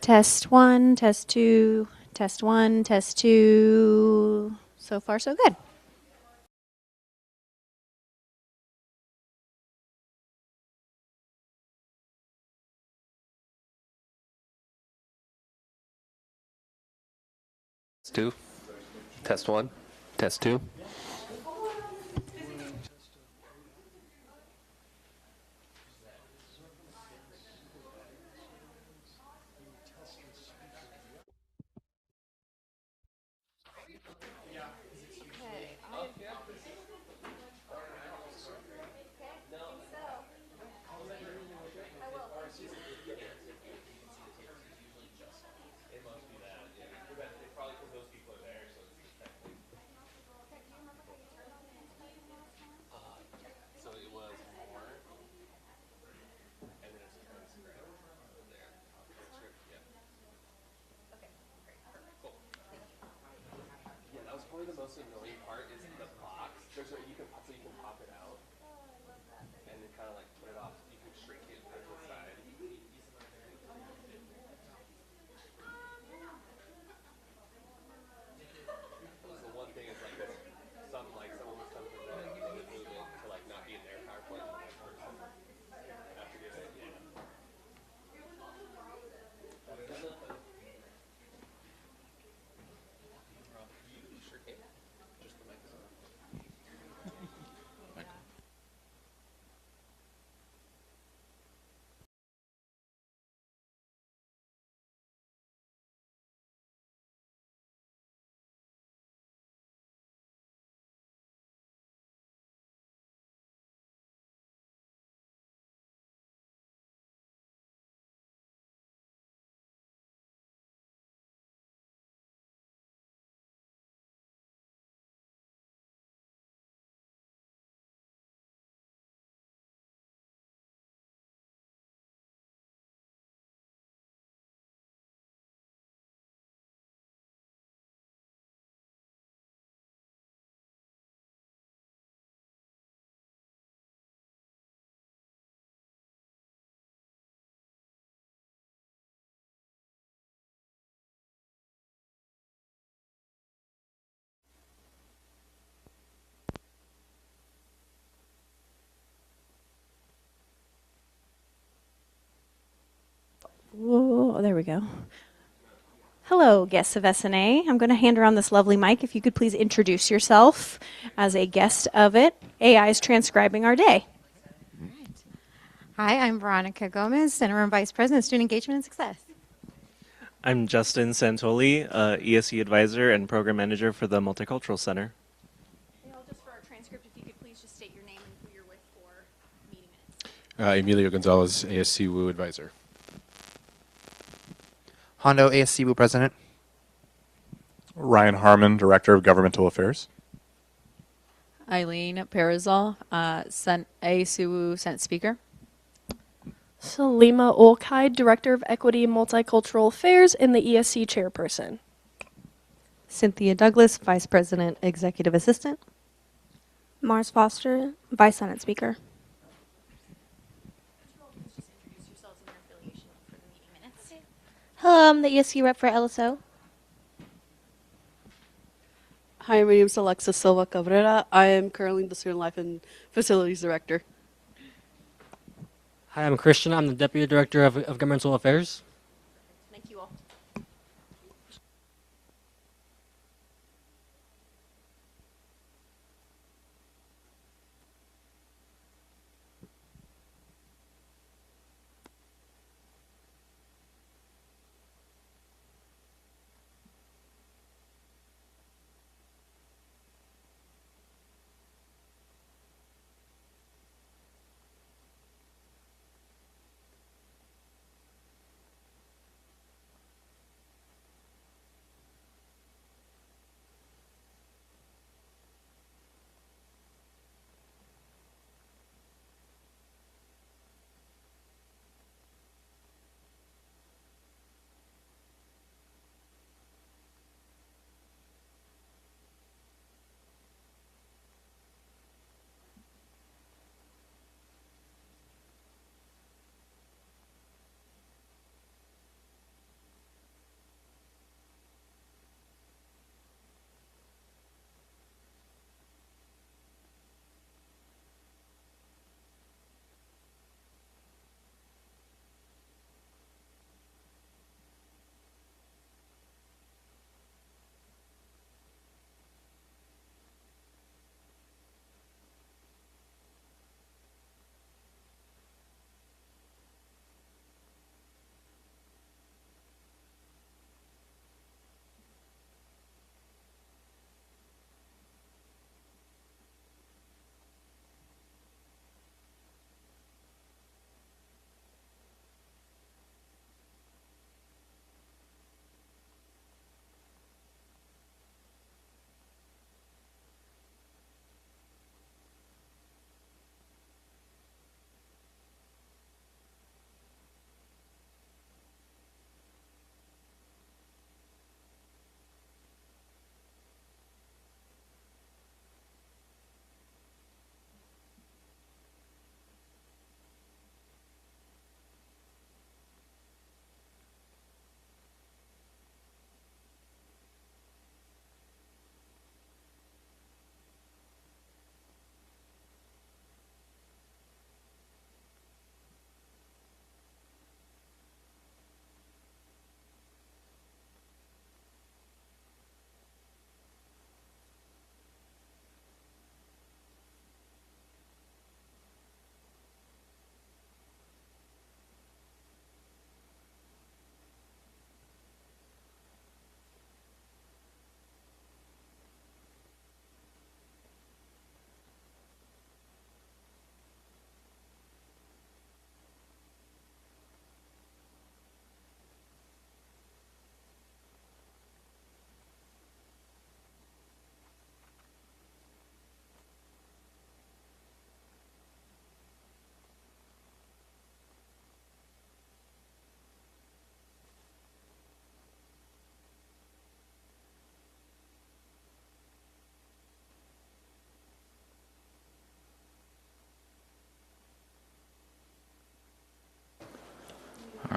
Test one, test two, test one, test two. So far, so good. Two. Test one. Test two. Yeah, that was probably the most annoying part is the box. You can pop it out and then kind of like put it off. You can shrink it and put it to the side. So one thing is like this, someone was coming from there, they would move it to like not be in their PowerPoint and vice versa. After give it, yeah. Sure can. Just the mic. Whoa, there we go. Hello, guests of S&A. I'm going to hand around this lovely mic. If you could please introduce yourself as a guest of it. AI is transcribing our day. Hi, I'm Veronica Gomez, Interim Vice President, Student Engagement and Success. I'm Justin Santoli, ESE Advisor and Program Manager for the Multicultural Center. Just for our transcript, if you could please just state your name and who you're with for meeting minutes. Emilio Gonzalez, ASCWU Advisor. Hondo, ASCWU President. Ryan Harmon, Director of Governmental Affairs. Eileen Parizal, ASU Senate Speaker. Salima Olkaid, Director of Equity and Multicultural Affairs and the ESC Chairperson. Cynthia Douglas, Vice President, Executive Assistant. Mars Foster, Vice Senate Speaker. Hello, I'm the ESC rep for LSO. Hi, my name is Alexa Silva Cabrera. I am currently the Student Life and Facilities Director. Hi, I'm Christian. I'm the Deputy Director of Governmental Affairs. Thank you all.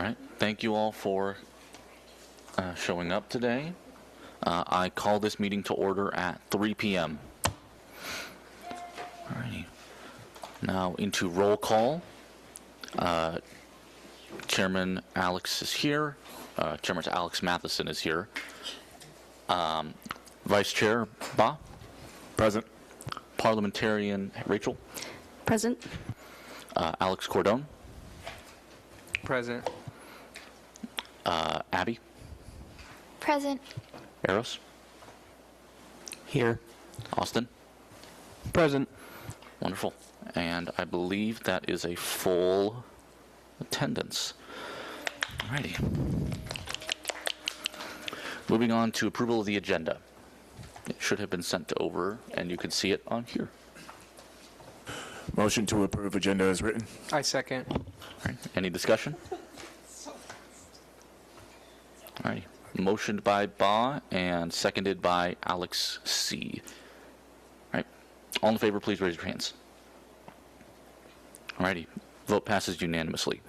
right. Thank you all for showing up today. I call this meeting to order at 3 p.m. Alrighty. Now into roll call. Chairman Alex is here. Chairman Alex Matheson is here. Vice Chair Ba. Present. Parliamentarian Rachel. Present. Alex Cordone. Present. Abby. Present. Eros. Here. Austin. Present. Wonderful. And I believe that is a full attendance. Alrighty. Moving on to approval of the agenda. It should have been sent over, and you can see it on here. Motion to approve agenda as written. I second. All right. Any discussion? Alrighty. Motioned by Ba and seconded by Alex C. All right. All in favor, please raise your hands. Alrighty. Vote passes unanimously.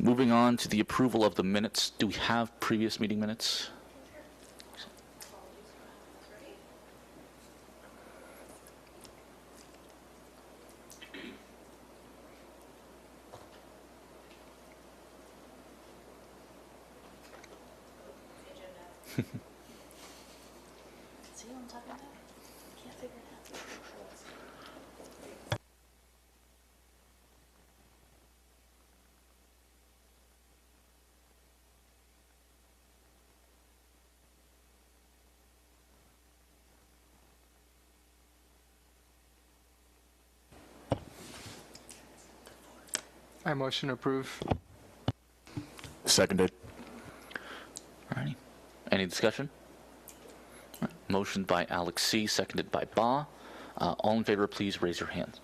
Moving on to the approval of the minutes. Do we have previous meeting minutes? I motion to approve. Seconded. Alrighty. Any discussion? All right. Motioned by Alex C, seconded by Ba. All in favor, please raise your hand.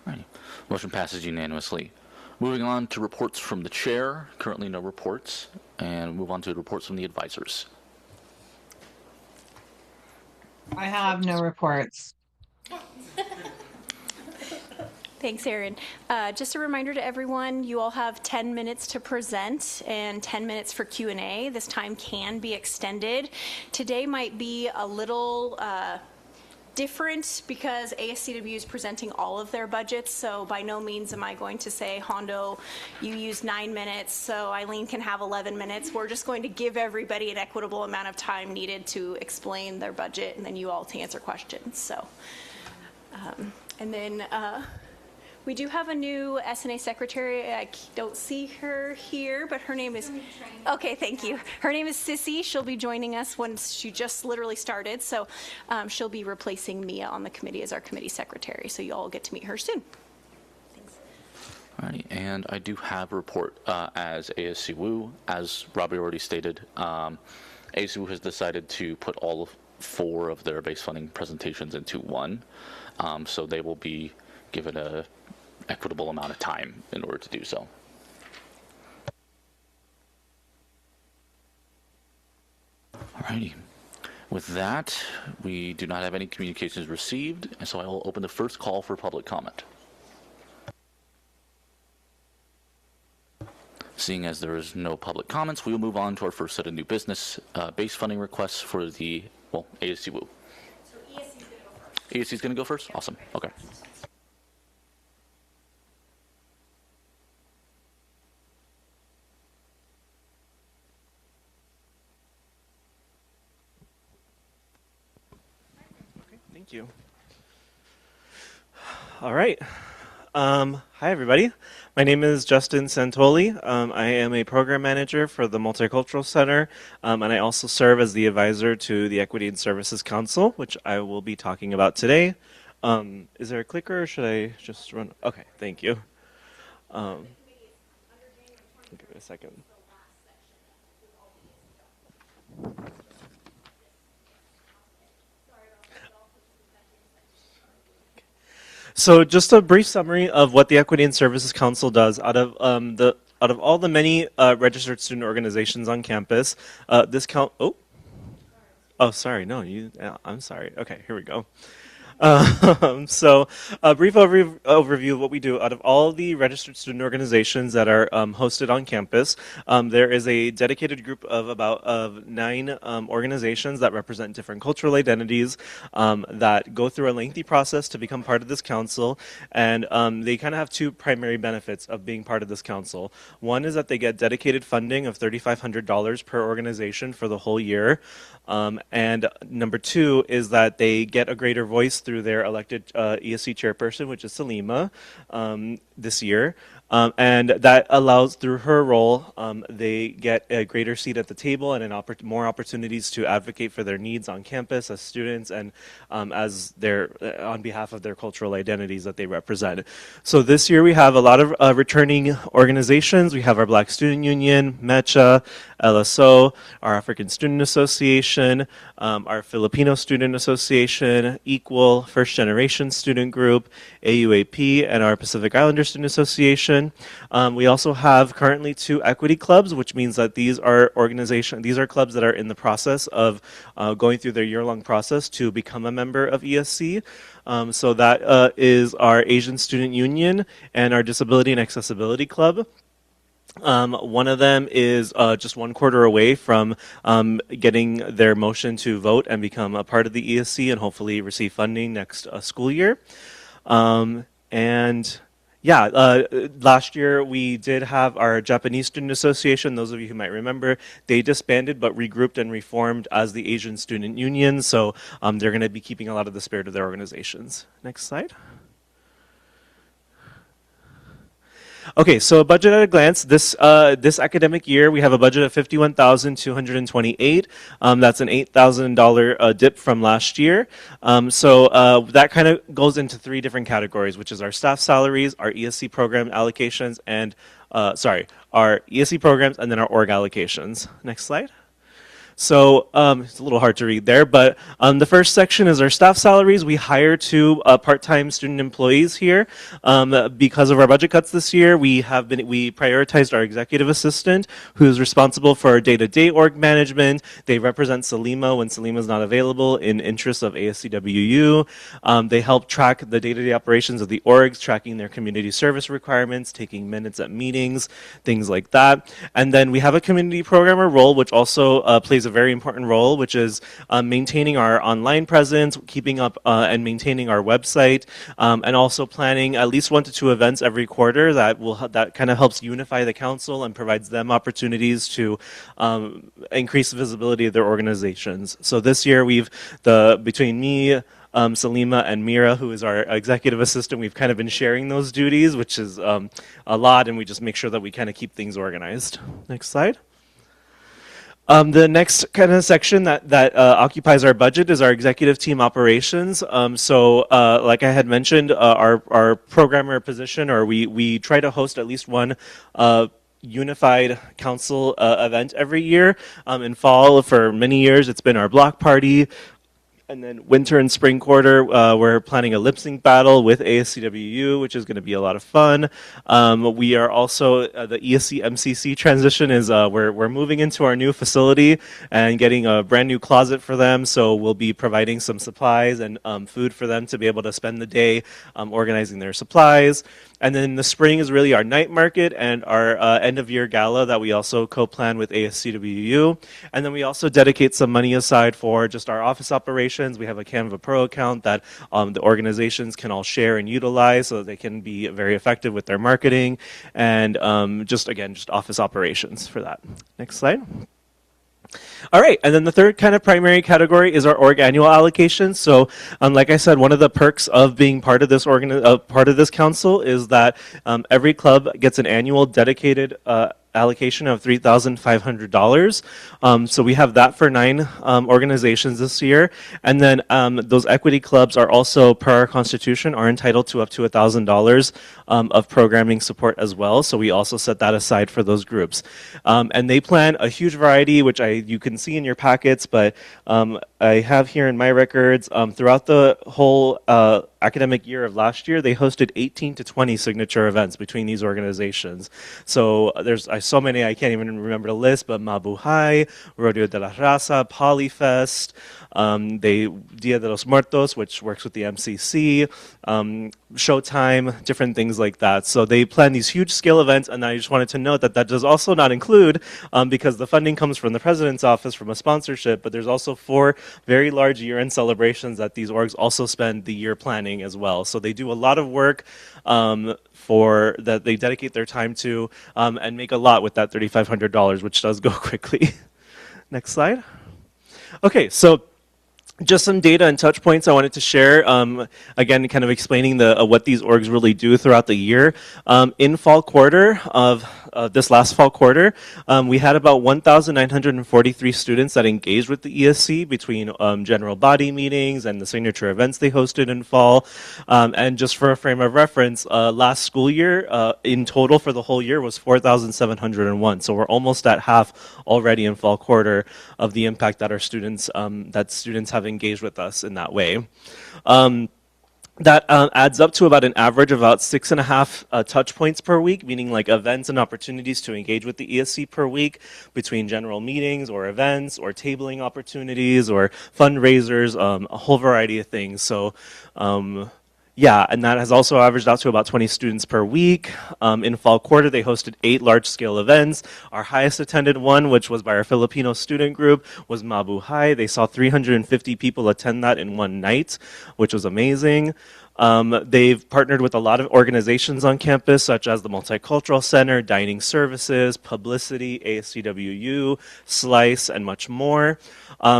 Alrighty. Motion passes unanimously. Moving on to reports from the chair. Currently no reports. And move on to reports from the advisors. I have no reports. Thanks, Erin. Just a reminder to everyone, you all have 10 minutes to present and 10 minutes for Q&A. This time can be extended. Today might be a little different because ASCW is presenting all of their budgets, so by no means am I going to say, Hondo, you used 9 minutes, so Eileen can have 11 minutes. We're just going to give everybody an equitable amount of time needed to explain their budget and then you all to answer questions. So, and then we do have a new S&A secretary. I don't see her here, but her name is, okay, thank you. Her name is Sissy. She'll be joining us once she just literally started. So she'll be replacing Mia on the committee as our committee secretary. So you all get to meet her soon. Thanks. Alrighty, and I do have a report as ASCWU. As Robbie already stated, ASCWU has decided to put all 4 of their base funding presentations into one. So they will be given a equitable amount of time in order to do so. Alrighty. With that, we do not have any communications received, and so I will open the first call for public comment. Seeing as there is no public comments, we will move on to our first set of new business, base funding requests for the, ASCWU. So ESC is going to go first. ESC is going to go first? Awesome. Okay. Thank you. All right. Hi, everybody. My name is Justin Santoli. I am a program manager for the Multicultural Center, and I also serve as the advisor to the Equity and Services Council, which I will be talking about today. Is there a clicker, or should I just run? Okay, thank you. Give me a second. So just a brief summary of what the Equity and Services Council does. Out of all the many registered student organizations on campus, I'm sorry. No, I'm sorry. Okay, here we go. So, a brief overview of what we do. Out of all the registered student organizations that are hosted on campus, there is a dedicated group of about 9 organizations that represent different cultural identities that go through a lengthy process to become part of this council. And they kind of have 2 primary benefits of being part of this council. One is that they get dedicated funding of $3,500 per organization for the whole year. And number 2 is that they get a greater voice through their elected ESC chairperson, which is Salima, this year. And that allows, through her role, they get a greater seat at the table and more opportunities to advocate for their needs on campus as students and as on behalf of their cultural identities that they represent. So this year we have a lot of returning organizations. We have our Black Student Union, MECHA, LSO, our African Student Association, our Filipino Student Association, Equal, First Generation Student Group, AUAP, and our Pacific Islander Student Association. We also have currently 2 equity clubs, which means that these are clubs that are in the process of going through their year-long process to become a member of ESC. So that is our Asian Student Union and our Disability and Accessibility Club. One of them is just 1 quarter away from getting their motion to vote and become a part of the ESC and hopefully receive funding next school year. Last year we did have our Japanese Student Association. Those of you who might remember, they disbanded but regrouped and reformed as the Asian Student Union. So they're going to be keeping a lot of the spirit of their organizations. Next slide. Okay, so a budget at a glance. This academic year, we have a budget of $51,228. That's an $8,000 dip from last year. That kind of goes into 3 different categories, which is our staff salaries, our ESC program allocations, and our ESC programs, and then our org allocations. Next slide. So it's a little hard to read there, but the first section is our staff salaries. We hire 2 part-time student employees here. Because of our budget cuts this year, we prioritized our executive assistant, who's responsible for our day-to-day org management. They represent Salima when Salima is not available in interests of ASCWU. They help track the day-to-day operations of the orgs, tracking their community service requirements, taking minutes at meetings, things like that. And then we have a community programmer role, which also plays a very important role, which is maintaining our online presence, keeping up and maintaining our website, and also planning at least 1 to 2 events every quarter that kind of helps unify the council and provides them opportunities to increase the visibility of their organizations. So this year between me, Salima, and Mira, who is our executive assistant, we've kind of been sharing those duties, which is a lot, and we just make sure that we kind of keep things organized. Next slide. The next kind of section that occupies our budget is our executive team operations. Like I had mentioned, our programmer position, or we try to host at least 1 unified council event every year. In fall, for many years, it's been our block party. And then winter and spring quarter, we're planning a lip sync battle with ASCWU, which is going to be a lot of fun. We are also, the ESC MCC transition is, we're moving into our new facility and getting a brand new closet for them. So we'll be providing some supplies and food for them to be able to spend the day organizing their supplies. And then the spring is really our night market and our end of year gala that we also co-plan with ASCWU. And then we also dedicate some money aside for just our office operations. We have a Canva Pro account that the organizations can all share and utilize so that they can be very effective with their marketing and just office operations for that. Next slide. All right, and then the third kind of primary category is our org annual allocation. So, like I said, one of the perks of being part of this council is that every club gets an annual dedicated allocation of $3,500. So we have that for 9 organizations this year. And then those equity clubs are also, per our constitution, are entitled to up to $1,000 of programming support as well. So we also set that aside for those groups. And they plan a huge variety, which you can see in your packets, but I have here in my records, throughout the whole academic year of last year, they hosted 18 to 20 signature events between these organizations. So there's so many I can't even remember the list, but Mabuhay, Rodeo de la Raza, Polyfest, Dia de los Muertos, which works with the MCC, Showtime, different things like that. So they plan these huge scale events, and I just wanted to note that that does also not include, because the funding comes from the President's Office from a sponsorship, but there's also 4 very large year-end celebrations that these orgs also spend the year planning as well. So they do a lot of work for that they dedicate their time to, and make a lot with that $3,500, which does go quickly. Next slide. Okay, so just some data and touch points I wanted to share. Again, kind of explaining what these orgs really do throughout the year. In fall quarter of this last fall quarter, we had about 1,943 students that engaged with the ESC between general body meetings and the signature events they hosted in fall. And just for a frame of reference, last school year, in total for the whole year was 4,701. So we're almost at half already in fall quarter of the impact that our students have engaged with us in that way. That adds up to about an average of about 6.5 touch points per week, meaning like events and opportunities to engage with the ESC per week between general meetings or events or tabling opportunities or fundraisers, a whole variety of things. So yeah, and that has also averaged out to about 20 students per week. In fall quarter, they hosted 8 large-scale events. Our highest attended one, which was by our Filipino student group, was Mabuhay. They saw 350 people attend that in one night, which was amazing. They've partnered with a lot of organizations on campus, such as the Multicultural Center, Dining Services, Publicity, ASCWU, Slice, and much more.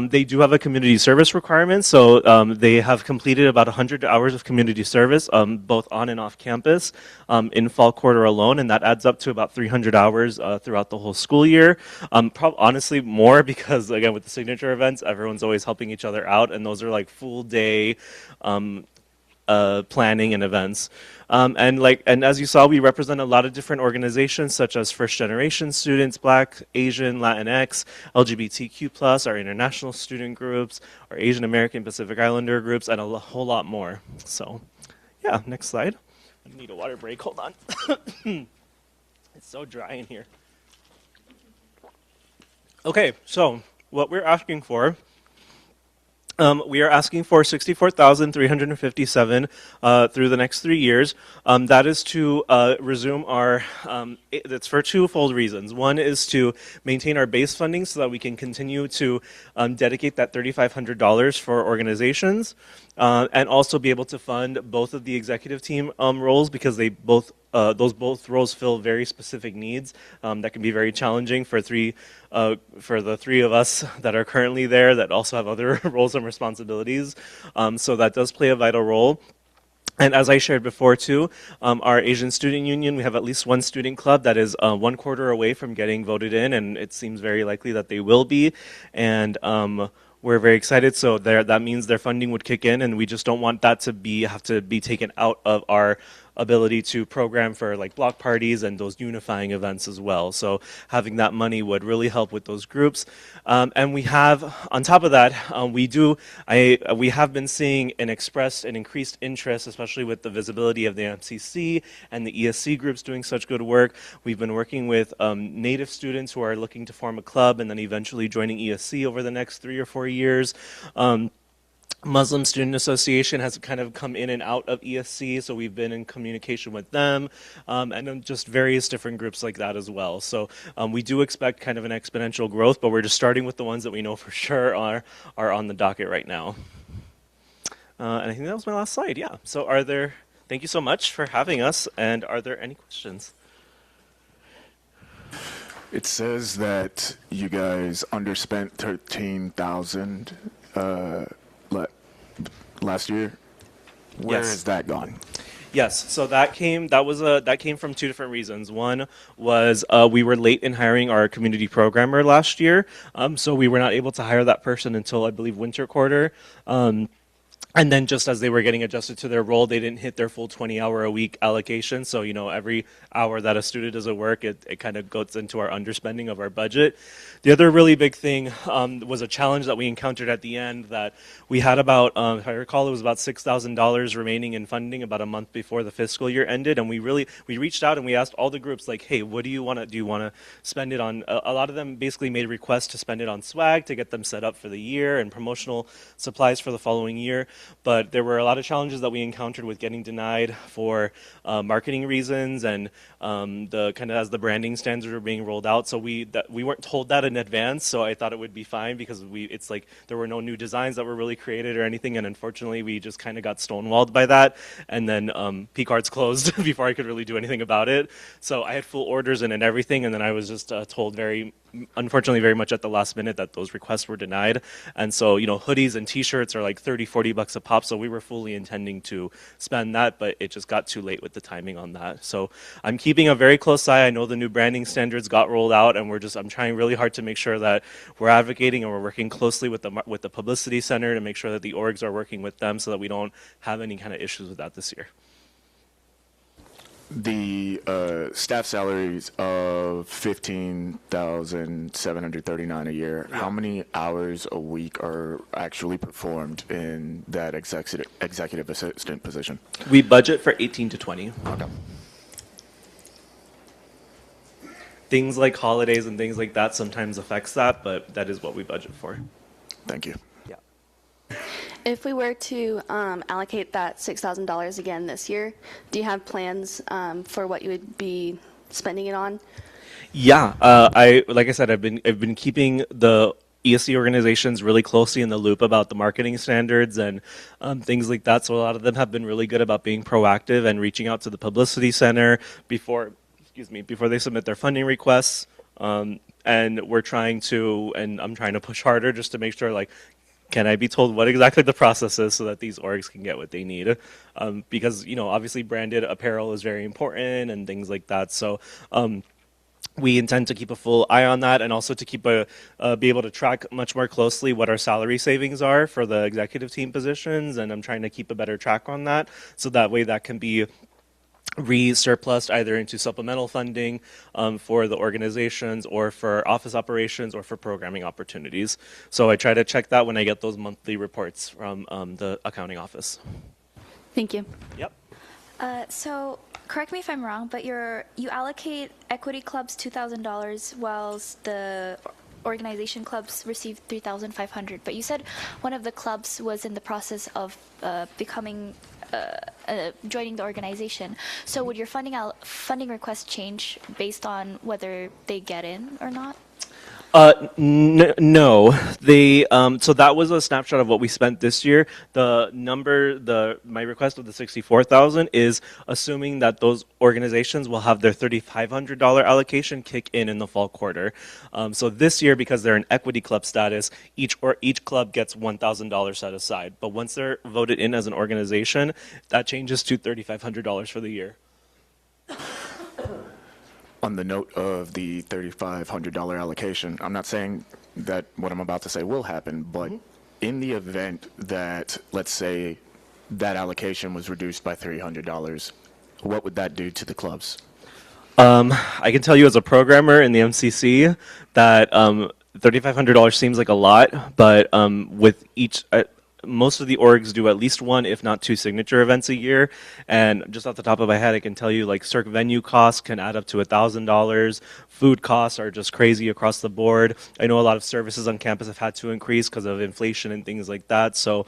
They do have a community service requirement, so they have completed about 100 hours of community service, both on and off campus, in fall quarter alone, and that adds up to about 300 hours throughout the whole school year. Honestly, more because, again, with the signature events, everyone's always helping each other out, and those are like full day planning and events. And as you saw, we represent a lot of different organizations such as first generation students, Black, Asian, Latinx, LGBTQ+, our international student groups, our Asian American Pacific Islander groups, and a whole lot more. So yeah, next slide. I need a water break, hold on. It's so dry in here. Okay, so what we're asking for, we are asking for $64,357 through the next 3 years. That is to resume our, that's for twofold reasons. One is to maintain our base funding so that we can continue to dedicate that $3,500 for organizations, and also be able to fund both of the executive team roles, because they both those roles fill very specific needs that can be very challenging for the 3 of us that are currently there that also have other roles and responsibilities. So that does play a vital role. And as I shared before too, our Asian Student Union, we have at least one student club that is 1 quarter away from getting voted in, and it seems very likely that they will be. And we're very excited. So that means their funding would kick in, and we just don't want that to have to be taken out of our ability to program for like block parties and those unifying events as well. So having that money would really help with those groups. And we have, on top of that, we have been seeing an increased interest, especially with the visibility of the MCC and the ESC groups doing such good work. We've been working with Native students who are looking to form a club and then eventually joining ESC over the next 3 or 4 years. Muslim Student Association has kind of come in and out of ESC, so we've been in communication with them, and then just various different groups like that as well. So we do expect kind of an exponential growth, but we're just starting with the ones that we know for sure are on the docket right now. And I think that was my last slide, yeah. So thank you so much for having us, and are there any questions? It says that you guys underspent $13,000 last year. Where has that gone? Yes, so that came from 2 different reasons. One was we were late in hiring our community programmer last year, so we were not able to hire that person until I believe winter quarter. And then just as they were getting adjusted to their role, they didn't hit their full 20-hour-a-week allocation. So, every hour that a student does at work, it kind of goes into our underspending of our budget. The other really big thing was a challenge that we encountered at the end that we had about, if I recall, it was about $6,000 remaining in funding about a month before the fiscal year ended. And we reached out and we asked all the groups, like, hey, what do you want to, do you want to spend it on? A lot of them basically made requests to spend it on swag to get them set up for the year and promotional supplies for the following year. But there were a lot of challenges that we encountered with getting denied for marketing reasons and the kind of as the branding standards were being rolled out. So we weren't told that in advance. So I thought it would be fine because it's like there were no new designs that were really created or anything. And unfortunately, we just kind of got stonewalled by that. And then P-cards closed before I could really do anything about it. So I had full orders in and everything. And then I was just told unfortunately very much at the last minute that those requests were denied. And so, hoodies and t-shirts are like $30-$40 a pop. So we were fully intending to spend that, but it just got too late with the timing on that. So I'm keeping a very close eye. I know the new branding standards got rolled out, and I'm trying really hard to make sure that we're advocating and we're working closely with the publicity center to make sure that the orgs are working with them so that we don't have any kind of issues with that this year. The staff salaries of $15,739 a year. How many hours a week are actually performed in that executive assistant position? We budget for 18 to 20. Okay. Things like holidays and things like that sometimes affects that, but that is what we budget for. Thank you. If we were to allocate that $6,000 again this year, do you have plans for what you would be spending it on? Yeah, like I said, I've been keeping the ESC organizations really closely in the loop about the marketing standards and things like that. So a lot of them have been really good about being proactive and reaching out to the publicity center before they submit their funding requests. And I'm trying to push harder just to make sure, can I be told what exactly the process is so that these orgs can get what they need? Because, obviously branded apparel is very important and things like that. So we intend to keep a full eye on that and also to be able to track much more closely what our salary savings are for the executive team positions. And I'm trying to keep a better track on that. So that way that can be re-surplused either into supplemental funding for the organizations or for office operations or for programming opportunities. So I try to check that when I get those monthly reports from the accounting office. Thank you. Yep. So correct me if I'm wrong, but you allocate equity clubs $2,000 whilst the organization clubs receive $3,500. But you said one of the clubs was in the process of joining the organization. So would your funding request change based on whether they get in or not? No, so that was a snapshot of what we spent this year. My request of the $64,000 is assuming that those organizations will have their $3,500 allocation kick in the fall quarter. So this year, because they're in equity club status, each club gets $1,000 set aside. But once they're voted in as an organization, that changes to $3,500 for the year. On the note of the $3,500 allocation, I'm not saying that what I'm about to say will happen, but in the event that, let's say, that allocation was reduced by $300, what would that do to the clubs? I can tell you as a programmer in the MCC that $3,500 seems like a lot, but with each... most of the orgs do at least one, if not two, signature events a year. And just off the top of my head, I can tell you circ venue costs can add up to $1,000. Food costs are just crazy across the board. I know a lot of services on campus have had to increase because of inflation and things like that. So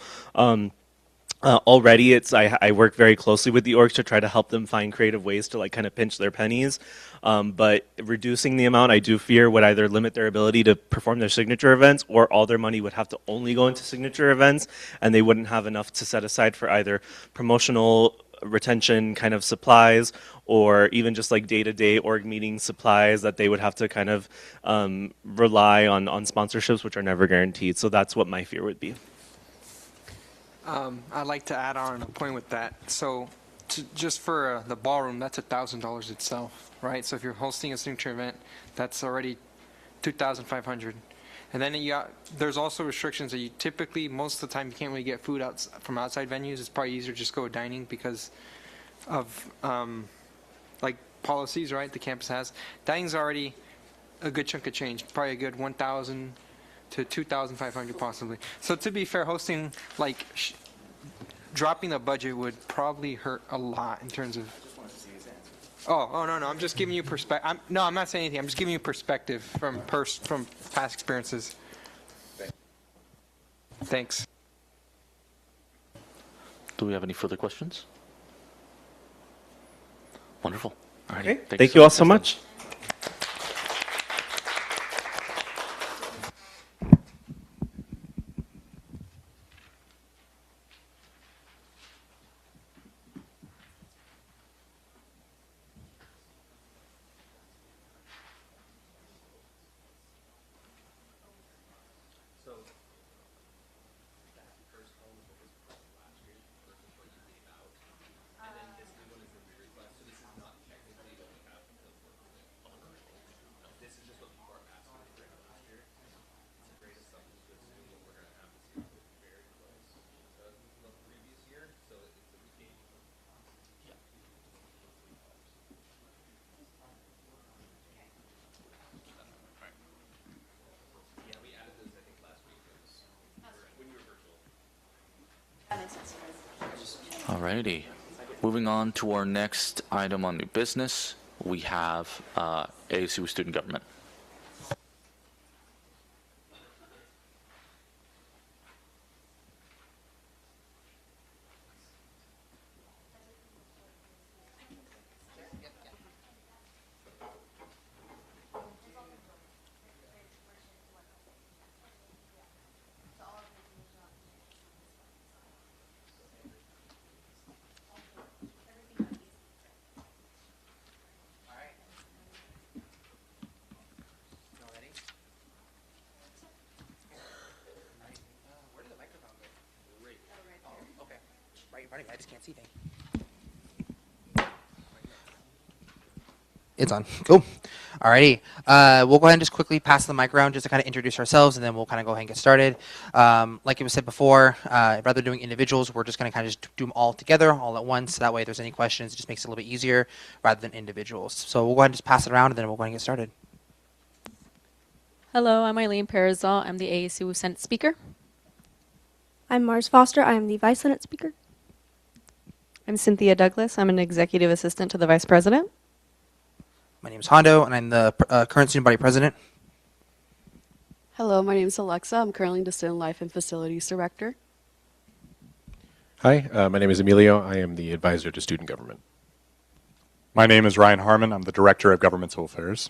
already I work very closely with the orgs to try to help them find creative ways to kind of pinch their pennies. But reducing the amount, I do fear, would either limit their ability to perform their signature events, or all their money would have to only go into signature events, and they wouldn't have enough to set aside for either promotional retention kind of supplies or even just day-to-day org meeting supplies that they would have to kind of rely on sponsorships, which are never guaranteed. So that's what my fear would be. I'd like to add on a point with that. So just for the ballroom, that's $1,000 itself, right? So if you're hosting a signature event, that's already $2,500. And then there's also restrictions that you typically, most of the time, you can't really get food from outside venues. It's probably easier to just go dining because of like policies, right? The campus has. Dining's already a good chunk of change, probably a good 1,000 to 2,500 possibly. So to be fair, hosting like dropping the budget would probably hurt a lot in terms of. Oh no! I'm just giving you perspective. I'm not saying anything. I'm just giving you perspective from past experiences. Thanks. Do we have any further questions? Wonderful. All right. Okay. Thank you all so much. Alrighty. Moving on to our next item on new business, we have ASU student government. I just can't see things. It's on. Cool. Alrighty. We'll go ahead and just quickly pass the mic around just to kind of introduce ourselves, and then we'll kind of go ahead and get started. Like it was said before, rather than doing individuals, we're just going to kind of just do them all together, all at once. So that way, if there's any questions, it just makes it a little bit easier rather than individuals. So we'll go ahead and just pass it around, and then we'll go ahead and get started. Hello, I'm Eileen Parazal. I'm the ASU Senate Speaker. I'm Mars Foster. I am the Vice Senate Speaker. I'm Cynthia Douglas. I'm an executive assistant to the Vice President. My name is Hondo, and I'm the current student body president. Hello, my name is Alexa. I'm currently the Student Life and Facilities Director. Hi, my name is Emilio. I am the advisor to student government. My name is Ryan Harmon. I'm the Director of Governmental Affairs.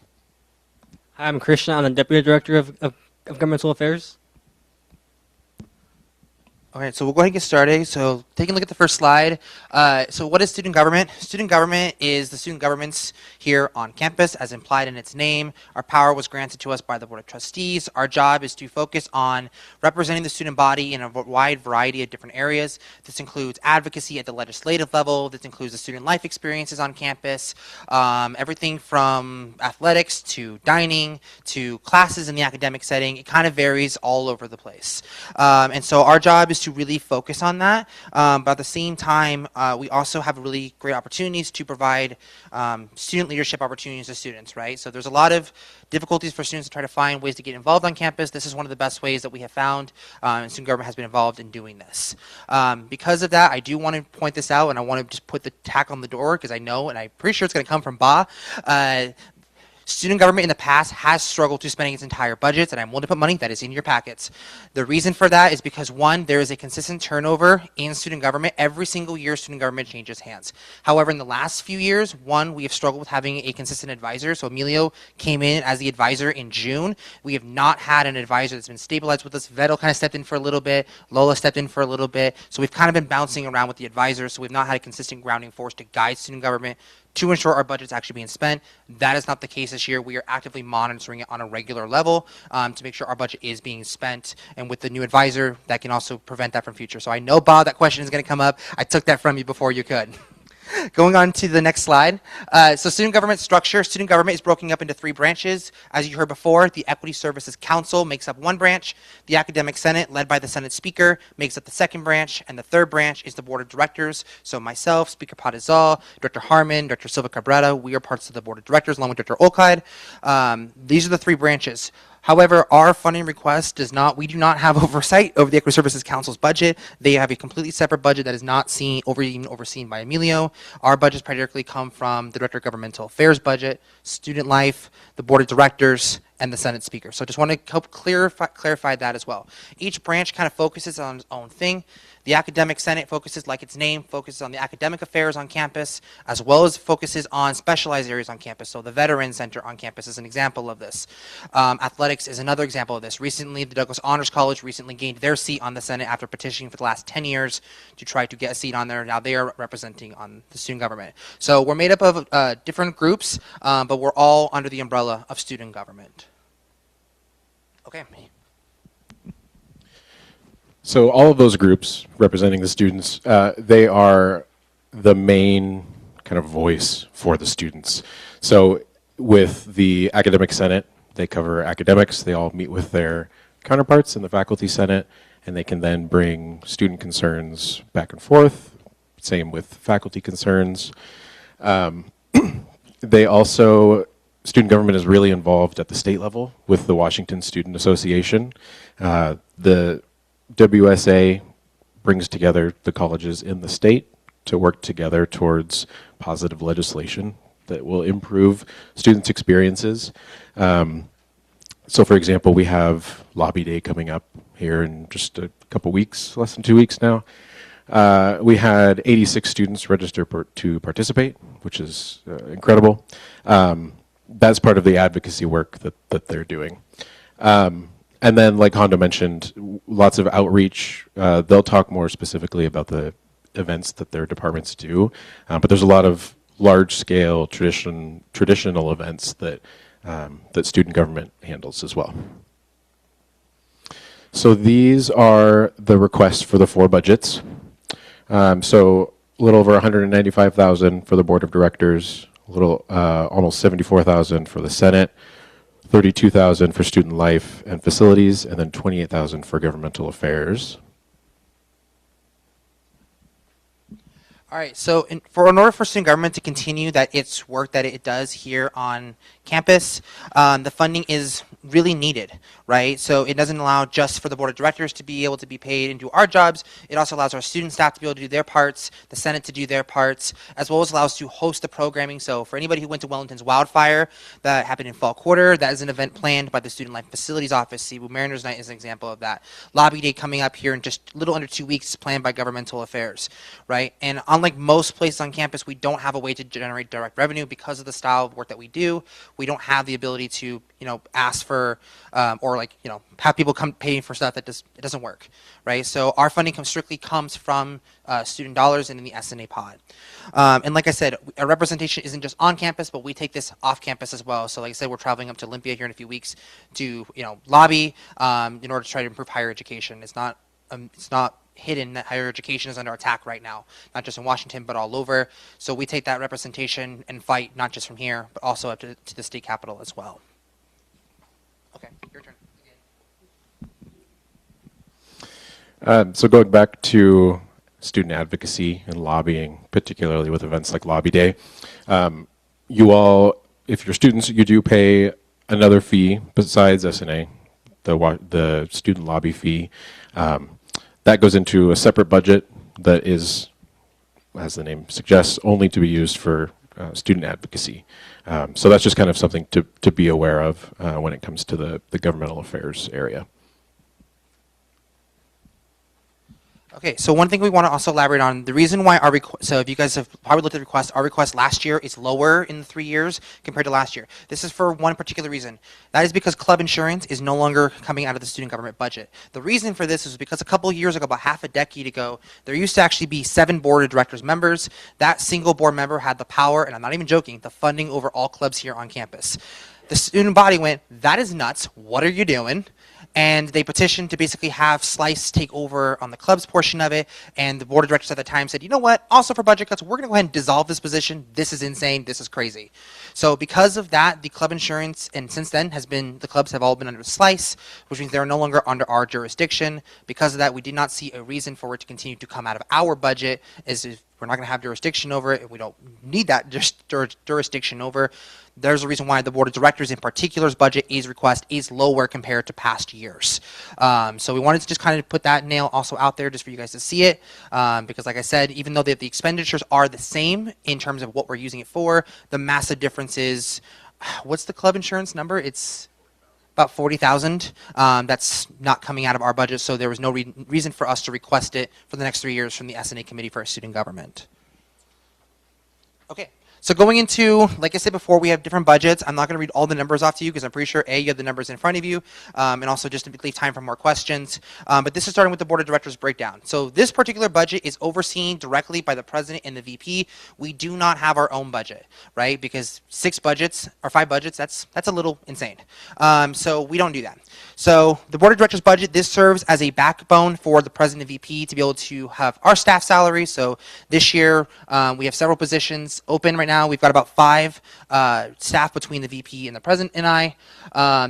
Hi, I'm Krishna. I'm the Deputy Director of Governmental Affairs. All right, so we'll go ahead and get started. So taking a look at the first slide. So what is student government? Student government is the student governments here on campus, as implied in its name. Our power was granted to us by the Board of Trustees. Our job is to focus on representing the student body in a wide variety of different areas. This includes advocacy at the legislative level. This includes the student life experiences on campus, everything from athletics to dining to classes in the academic setting. It kind of varies all over the place. And so our job is to really focus on that, but at the same time, we also have really great opportunities to provide student leadership opportunities to students, right? So there's a lot of difficulties for students to try to find ways to get involved on campus. This is one of the best ways that we have found, and student government has been involved in doing this. Because of that, I do want to point this out, and I want to just put the tack on the door, because I know, and I'm pretty sure it's going to come from Ba. Student government in the past has struggled to spending its entire budgets, and I'm willing to put money that is in your packets. The reason for that is because, one, there is a consistent turnover in student government. Every single year, student government changes hands. However, in the last few years, one, we have struggled with having a consistent advisor. So Emilio came in as the advisor in June. We have not had an advisor that's been stabilized with us. Vettel kind of stepped in for a little bit. Lola stepped in for a little bit. So we've kind of been bouncing around with the advisors. So we've not had a consistent grounding force to guide student government to ensure our budget's actually being spent. That is not the case this year. We are actively monitoring it on a regular level to make sure our budget is being spent. And with the new advisor, that can also prevent that from future. So I know, Bob, that question is going to come up. I took that from you before you could. Going on to the next slide. So student government structure. Student government is broken up into 3 branches. As you heard before, the Equity Services Council makes up 1 branch. The Academic Senate, led by the Senate Speaker, makes up the 2nd branch. And the 3rd branch is the Board of Directors. So myself, Speaker Padizal, Director Harmon, Director Silva Cabrera, we are parts of the Board of Directors along with Director Olkaid. These are the 3 branches. However, our funding request does not, we do not have oversight over the Equity Services Council's budget. They have a completely separate budget that is not even overseen by Emilio. Our budgets primarily come from the Director of Governmental Affairs budget, Student Life, the Board of Directors, and the Senate Speaker. So I just want to help clarify that as well. Each branch kind of focuses on its own thing. The Academic Senate focuses, like its name, focuses on the academic affairs on campus, as well as focuses on specialized areas on campus. So the Veteran Center on campus is an example of this. Athletics is another example of this. Recently, the Douglas Honors College recently gained their seat on the Senate after petitioning for the last 10 years to try to get a seat on there. Now they are representing on the student government. So we're made up of different groups, but we're all under the umbrella of student government. Okay. So all of those groups representing the students, they are the main kind of voice for the students. So with the Academic Senate, they cover academics. They all meet with their counterparts in the Faculty Senate, and they can then bring student concerns back and forth. Same with faculty concerns. They also, student government is really involved at the state level with the Washington Student Association. The WSA brings together the colleges in the state to work together towards positive legislation that will improve students' experiences. So for example, we have Lobby Day coming up here in just a couple weeks, less than 2 weeks now. We had 86 students register to participate, which is incredible. That's part of the advocacy work that they're doing. And then, like Hondo mentioned, lots of outreach. They'll talk more specifically about the events that their departments do, but there's a lot of large-scale traditional events that that student government handles as well. So these are the requests for the 4 budgets. So a little over 195,000 for the Board of Directors, a little almost 74,000 for the Senate, 32,000 for student life and facilities, and then 28,000 for governmental affairs. All right, so in order for student government to continue its work that it does here on campus, the funding is really needed, right? So it doesn't allow just for the Board of Directors to be able to be paid and do our jobs. It also allows our student staff to be able to do their parts, the Senate to do their parts, as well as allows to host the programming. So for anybody who went to Wellington's Wildfire that happened in fall quarter, that is an event planned by the Student Life Facilities Office. CWU Mariners Night is an example of that. Lobby Day coming up here in just a little under 2 weeks is planned by Governmental Affairs, right? And unlike most places on campus, we don't have a way to generate direct revenue because of the style of work that we do. We don't have the ability to, ask for or have people come paying for stuff that it doesn't work, right? So our funding strictly comes from student dollars and in the S&A pod. And like I said, our representation isn't just on campus, but we take this off campus as well. So like I said, we're traveling up to Olympia here in a few weeks to lobby in order to try to improve higher education. It's not hidden that higher education is under attack right now, not just in Washington, but all over. So we take that representation and fight, not just from here, but also up to the state capitol as well. Okay, your turn. So going back to student advocacy and lobbying, particularly with events like Lobby Day, you all, if you're students, you do pay another fee besides S&A, the student lobby fee. That goes into a separate budget that is, as the name suggests, only to be used for student advocacy. So that's just kind of something to be aware of when it comes to the governmental affairs area. Okay, so one thing we want to also elaborate on, the reason why our so if you guys have probably looked at the request, our request last year is lower in the 3 years compared to last year. This is for one particular reason. That is because club insurance is no longer coming out of the student government budget. The reason for this is because a couple of years ago, about half a decade ago, there used to actually be 7 board of directors members. That single board member had the power, and I'm not even joking, the funding over all clubs here on campus. The student body went, that is nuts, what are you doing? and they petitioned to basically have Slice take over on the club's portion of it, and the board of directors at the time said, you know what, also for budget cuts, we're going to go ahead and dissolve this position. This is insane. This is crazy. So because of that, the club insurance, and since then, the clubs have all been under Slice, which means they're no longer under our jurisdiction. Because of that, we did not see a reason for it to continue to come out of our budget, as if we're not going to have jurisdiction over it, and we don't need that jurisdiction over. There's a reason why the board of directors in particular's budget request is lower compared to past years. So we wanted to just kind of put that nail also out there just for you guys to see it, because like I said, even though the expenditures are the same in terms of what we're using it for, the massive difference is, what's the club insurance number? It's about $40,000. That's not coming out of our budget, so there was no reason for us to request it for the next 3 years from the S&A Committee for Student Government. Okay. So going into, like I said before, we have different budgets. I'm not going to read all the numbers off to you because I'm pretty sure, A, you have the numbers in front of you, and also just to leave time for more questions. But this is starting with the Board of Directors breakdown. So this particular budget is overseen directly by the President and the VP. We do not have our own budget, right? Because 5 budgets, that's a little insane. So we don't do that. So the Board of Directors budget, this serves as a backbone for the President and VP to be able to have our staff salaries. So this year, we have several positions open right now. We've got about 5 staff between the VP and the President and I.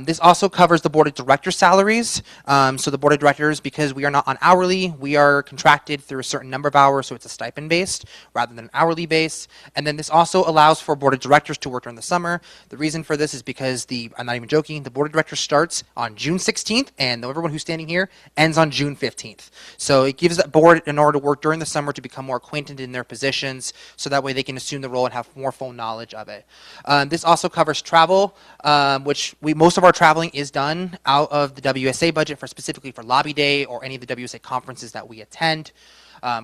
This also covers the Board of Directors salaries. So the Board of Directors, because we are not on hourly, we are contracted through a certain number of hours, so it's a stipend based rather than an hourly base. And then this also allows for Board of Directors to work during the summer. The reason for this is because I'm not even joking, the Board of Directors starts on June 16th, and everyone who's standing here ends on June 15th. So it gives that board in order to work during the summer to become more acquainted in their positions, so that way they can assume the role and have more full knowledge of it. This also covers travel, which most of our traveling is done out of the WSA budget specifically for Lobby Day or any of the WSA conferences that we attend.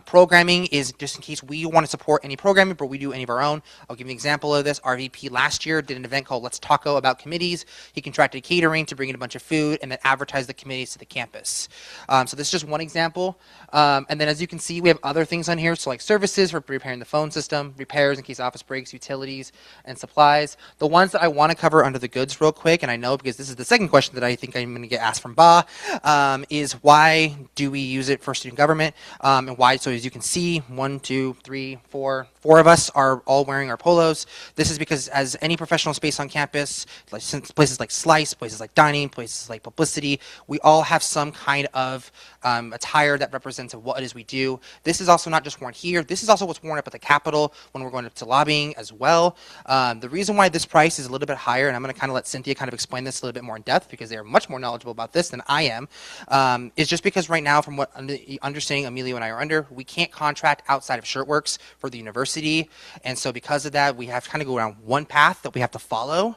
Programming is just in case we want to support any programming, but we do any of our own. I'll give you an example of this. Our VP last year did an event called Let's Taco about committees. He contracted catering to bring in a bunch of food and then advertise the committees to the campus. So this is just one example. And then as you can see, we have other things on here. So like services for repairing the phone system, repairs in case office breaks, utilities, and supplies. The ones that I want to cover under the goods real quick, and I know because this is the second question that I think I'm going to get asked from Ba, is why do we use it for student government, and why? So as you can see, 1, 2, 3, 4 of us are all wearing our polos. This is because as any professional space on campus, like places like Slice, places like dining, places like publicity, we all have some kind of attire that represents what it is we do. This is also not just worn here. This is also what's worn up at the Capitol when we're going up to lobbying as well. The reason why this price is a little bit higher, and I'm going to kind of let Cynthia kind of explain this a little bit more in depth because they are much more knowledgeable about this than I am, is just because right now, from what understanding Emilio and I are under, we can't contract outside of Shirtworks for the university, and so because of that, we have to kind of go around one path that we have to follow.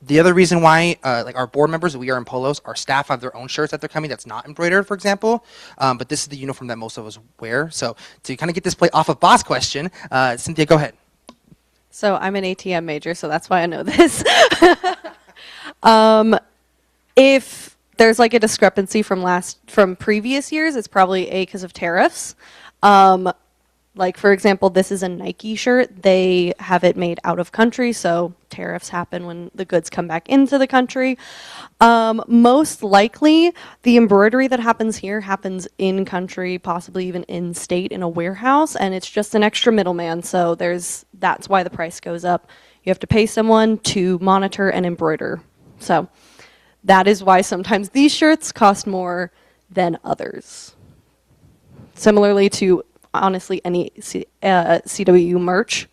The other reason why, like our board members, we are in polos. Our staff have their own shirts that they're coming that's not embroidered, for example. But this is the uniform that most of us wear. So to kind of get this play off of Boss question, Cynthia, go ahead. So I'm an ATM major, so that's why I know this. If there's like a discrepancy from previous years, it's probably because of tariffs. Like, for example, this is a Nike shirt. They have it made out of country, so tariffs happen when the goods come back into the country. Most likely, the embroidery that happens here happens in country, possibly even in state in a warehouse, and it's just an extra middleman, so that's why the price goes up. You have to pay someone to monitor and embroider. So that is why sometimes these shirts cost more than others. Similarly to honestly any CWU merch,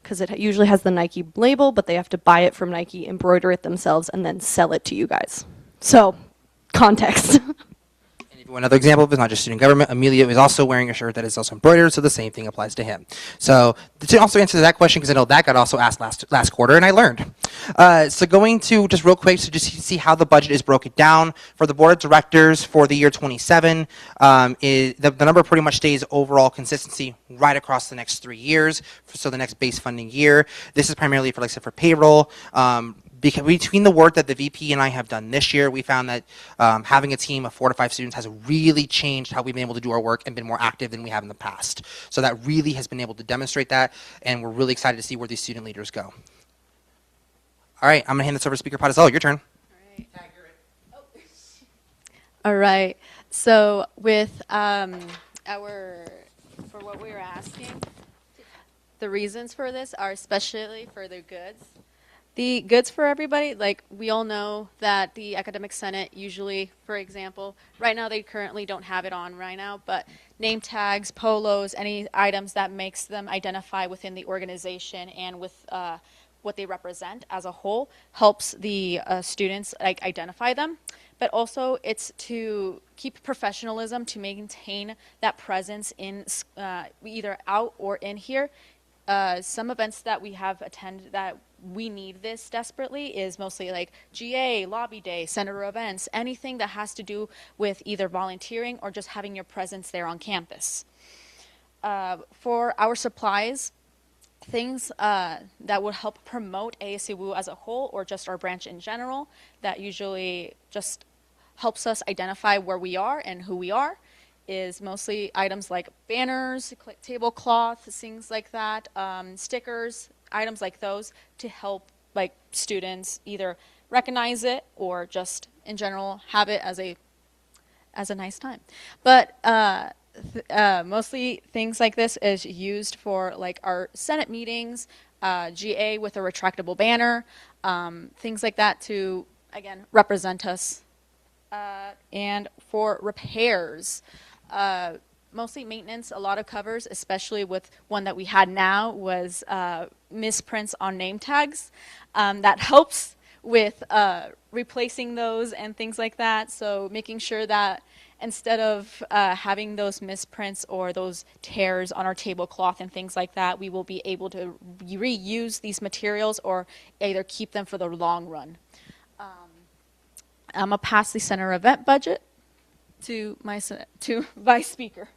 because it usually has the Nike label, but they have to buy it from Nike, embroider it themselves, and then sell it to you guys. So, context. Another example of it, not just student government, Emilio is also wearing a shirt that is also embroidered, so the same thing applies to him. So to also answer that question, because I know that got also asked last quarter, and I learned. So going to just real quick, so just see how the budget is broken down. For the board of directors for the year 27, the number pretty much stays overall consistency right across the next 3 years, so the next base funding year. This is primarily for, like I said, for payroll. Because between the work that the VP and I have done this year, we found that having a team of 4 to 5 students has really changed how we've been able to do our work and been more active than we have in the past. So that really has been able to demonstrate that, and we're really excited to see where these student leaders go. All right, I'm going to hand this over to Speaker Padazzello. Your turn. All right. So with for what we were asking, the reasons for this are especially for the goods. The goods for everybody, like we all know that the Academic Senate usually, for example, right now they currently don't have it on right now, but name tags, polos, any items that makes them identify within the organization and with what they represent as a whole helps the students like identify them. But also it's to keep professionalism, to maintain that presence in either out or in here. Some events that we have attended that we need this desperately is mostly like GA, lobby day, senator events, anything that has to do with either volunteering or just having your presence there on campus. For our supplies, things that would help promote ASUWU as a whole or just our branch in general, that usually just helps us identify where we are and who we are, is mostly items like banners, tablecloths, things like that, stickers, items like those to help like students either recognize it or just in general have it as a nice time. But mostly things like this is used for like our Senate meetings, GA with a retractable banner, things like that to again represent us. And for repairs, mostly maintenance, a lot of covers, especially with one that we had now, was misprints on name tags. That helps with replacing those and things like that. So making sure that instead of having those misprints or those tears on our tablecloth and things like that, we will be able to reuse these materials or either keep them for the long run. I'm going to pass the center event budget to Vice Speaker.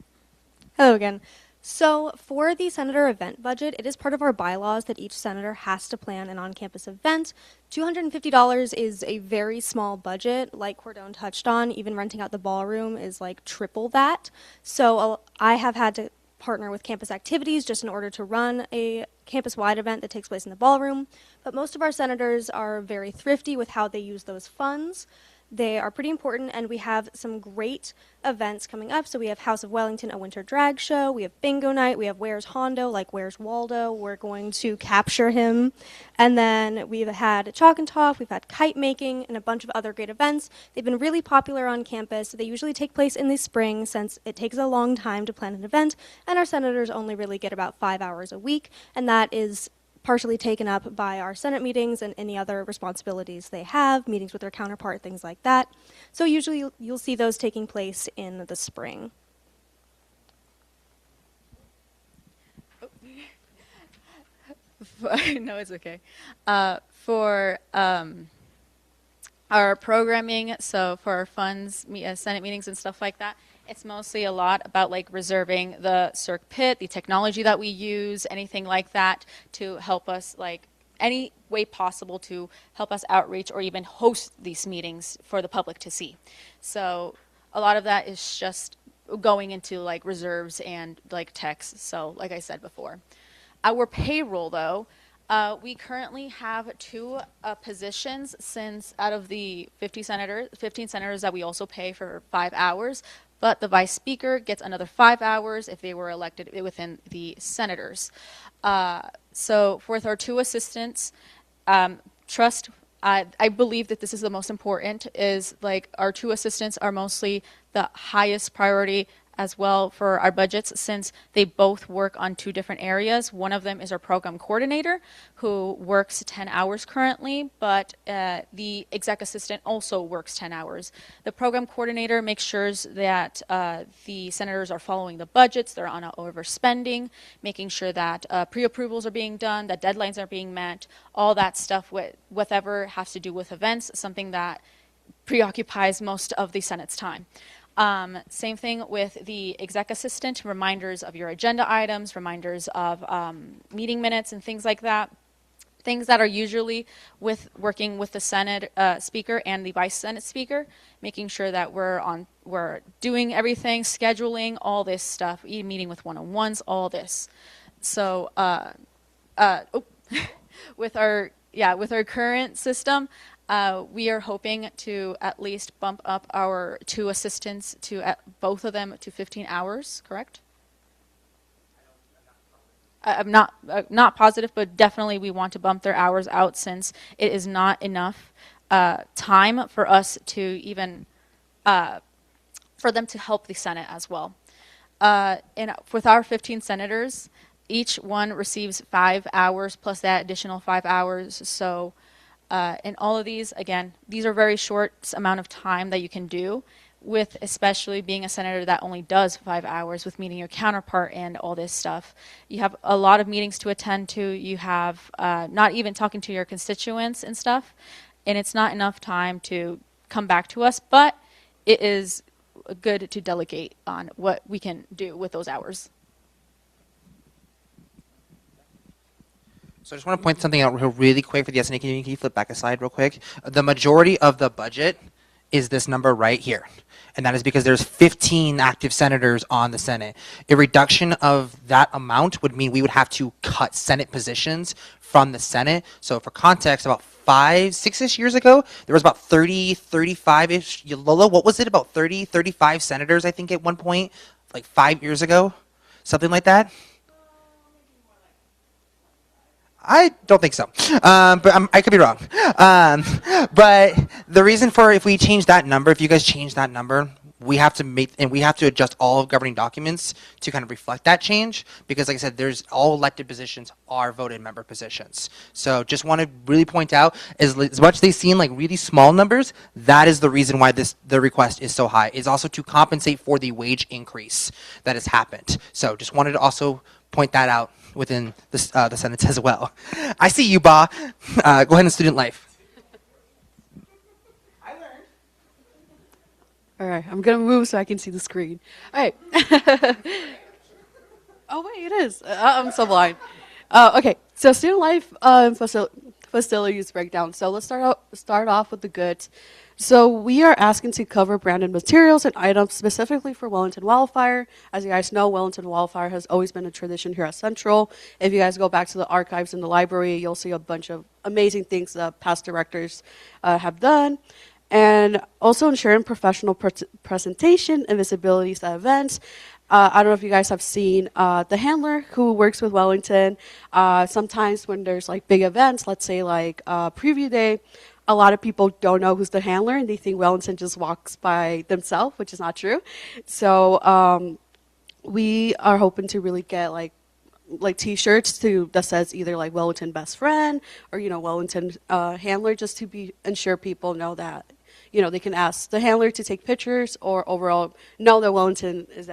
Hello again. So for the senator event budget, it is part of our bylaws that each senator has to plan an on-campus event. $250 is a very small budget. Like Cordone touched on, even renting out the ballroom is like triple that. So I have had to partner with campus activities just in order to run a campus-wide event that takes place in the ballroom. But most of our senators are very thrifty with how they use those funds. They are pretty important, and we have some great events coming up. So we have House of Wellington, a winter drag show. We have bingo night. We have Where's Hondo, like Where's Waldo. We're going to capture him. And then we've had Chalk and Talk. We've had kite making and a bunch of other great events. They've been really popular on campus. They usually take place in the spring since it takes a long time to plan an event, and our senators only really get about 5 hours a week, and that is partially taken up by our Senate meetings and any other responsibilities they have, meetings with their counterpart, things like that. So usually you'll see those taking place in the spring. No, it's okay. For our programming, so for our funds, Senate meetings and stuff like that, it's mostly a lot about like reserving the circ pit, the technology that we use, anything like that to help us like any way possible to help us outreach or even host these meetings for the public to see. So a lot of that is just going into like reserves and like techs. So like I said before, our payroll though, we currently have 2 positions since out of the 15 senators that we also pay for 5 hours. But the vice speaker gets another 5 hours if they were elected within the senators. So with our 2 assistants, I believe that this is the most important, is like our 2 assistants are mostly the highest priority as well for our budgets, since they both work on 2 different areas. One of them is our program coordinator, who works 10 hours currently, but the exec assistant also works 10 hours. The program coordinator makes sure that the senators are following the budgets, they're on overspending, making sure that pre-approvals are being done, that deadlines are being met, all that stuff, whatever has to do with events, something that preoccupies most of the Senate's time. Same thing with the exec assistant, reminders of your agenda items, reminders of meeting minutes and things like that. Things that are usually working with the Senate speaker and the vice Senate speaker, making sure that we're doing everything, scheduling, all this stuff, meeting with one-on-ones, all this. So with our current system, We are hoping to at least bump up our 2 assistants to both of them to 15 hours, correct? I'm not positive, but definitely we want to bump their hours out since it is not enough time for us to even for them to help the Senate as well. And with our 15 senators, each one receives 5 hours plus that additional 5 hours. So in all of these, again, these are very short amount of time that you can do, with especially being a senator that only does 5 hours with meeting your counterpart and all this stuff. You have a lot of meetings to attend to. You have not even talking to your constituents and stuff, and it's not enough time to come back to us, but it is good to delegate on what we can do with those hours. So I just want to point something out really quick for the S&A community. Can you flip back a slide real quick? The majority of the budget is this number right here. And that is because there's 15 active senators on the Senate. A reduction of that amount would mean we would have to cut Senate positions from the Senate. So for context, about 5-6-ish years ago, there was about 30, 35-ish. Lola, what was it? About 30, 35 senators, I think, at one point, like 5 years ago? Something like that? I don't think so, but I could be wrong. But the reason for if we change that number, if you guys change that number, we have to adjust all of governing documents to kind of reflect that change, because like I said, there's all elected positions are voted member positions. So just want to really point out, as much as they seem like really small numbers, that is the reason why the request is so high. It's also to compensate for the wage increase that has happened. So just wanted to also point that out within the sentence as well. I see you, Ba. Go ahead and student life. All right, I'm going to move so I can see the screen. All right. Oh, wait, it is. I'm so blind. Okay, so student life facilities breakdown. So let's start off with the goods. So we are asking to cover branded materials and items specifically for Wellington Wildfire. As you guys know, Wellington Wildfire has always been a tradition here at Central. If you guys go back to the archives in the library, you'll see a bunch of amazing things that past directors have done. And also ensuring professional presentation and visibility at events. I don't know if you guys have seen the handler who works with Wellington. Sometimes when there's like big events, let's say like preview day, a lot of people don't know who's the handler and they think Wellington just walks by themselves, which is not true. So we are hoping to really get like T-shirts that says either like Wellington best friend or Wellington handler, just to ensure people know that they can ask the handler to take pictures or overall know that Wellington is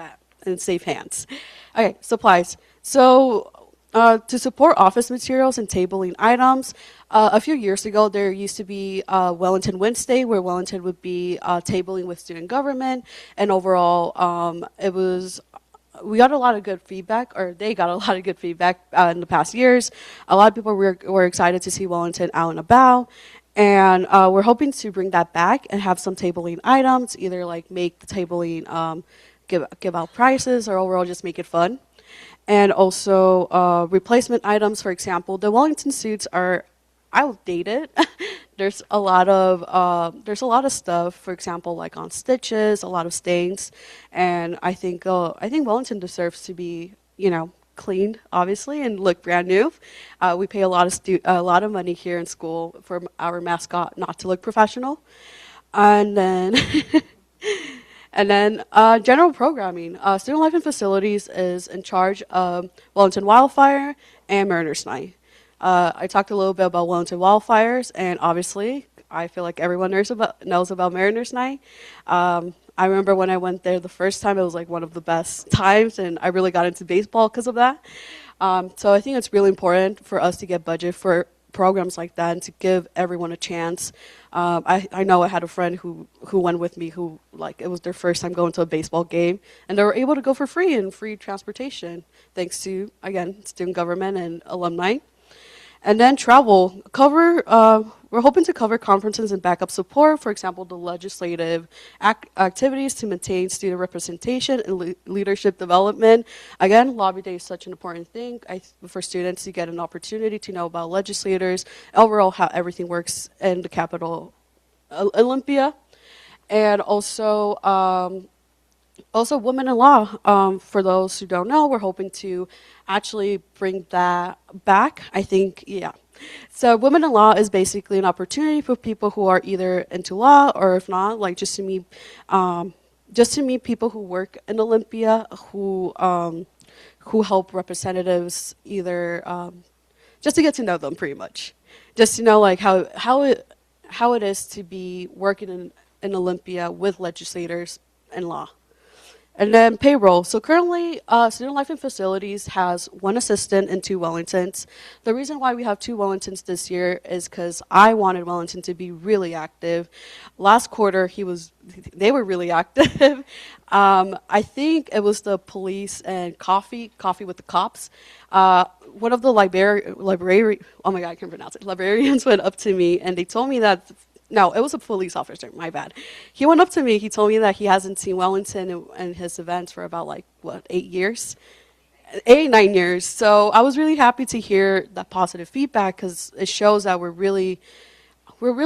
in safe hands. Okay, supplies. So to support office materials and tabling items, a few years ago there used to be Wellington Wednesday, where Wellington would be tabling with student government, and overall we got a lot of good feedback, or they got a lot of good feedback in the past years. A lot of people were excited to see Wellington out and about. And we're hoping to bring that back and have some tabling items, either like make the tabling, give out prizes, or overall just make it fun. And also replacement items, for example, the Wellington suits are outdated. There's a lot of stuff, for example, like on stitches, a lot of stains, and I think Wellington deserves to be cleaned, obviously, and look brand new. We pay a lot of money here in school for our mascot not to look professional, and then general programming. Student Life and Facilities is in charge of Wellington Wildfire and Mariners Night. I talked a little bit about Wellington Wildfires, and obviously, I feel like everyone knows about Mariners Night. I remember when I went there the first time, it was like one of the best times, and I really got into baseball because of that. So I think it's really important for us to get budget for programs like that and to give everyone a chance. I know I had a friend who went with me who, like, it was their first time going to a baseball game, and they were able to go for free and free transportation, thanks to, again, student government and alumni. And then travel. We're hoping to cover conferences and backup support, for example, the legislative activities to maintain student representation and leadership development. Again, Lobby Day is such an important thing for students to get an opportunity to know about legislators, overall how everything works in the Capitol Olympia. And also, Women in Law. For those who don't know, we're hoping to actually bring that back. I think, yeah. So Women in Law is basically an opportunity for people who are either into law or if not, like just to meet people who work in Olympia who help representatives either just to get to know them pretty much, just to know like how it is to be working in Olympia with legislators and law. And then payroll. So currently, Student Life and Facilities has 1 assistant and 2 Wellingtons. The reason why we have 2 Wellingtons this year is because I wanted Wellington to be really active. Last quarter, they were really active. I think it was the police and coffee with the cops. One of the librarians went up to me and they told me that. No, it was a police officer, my bad. He went up to me, he told me that he hasn't seen Wellington and his events for about 8 years? 9 years. So I was really happy to hear that positive feedback because it shows that we're really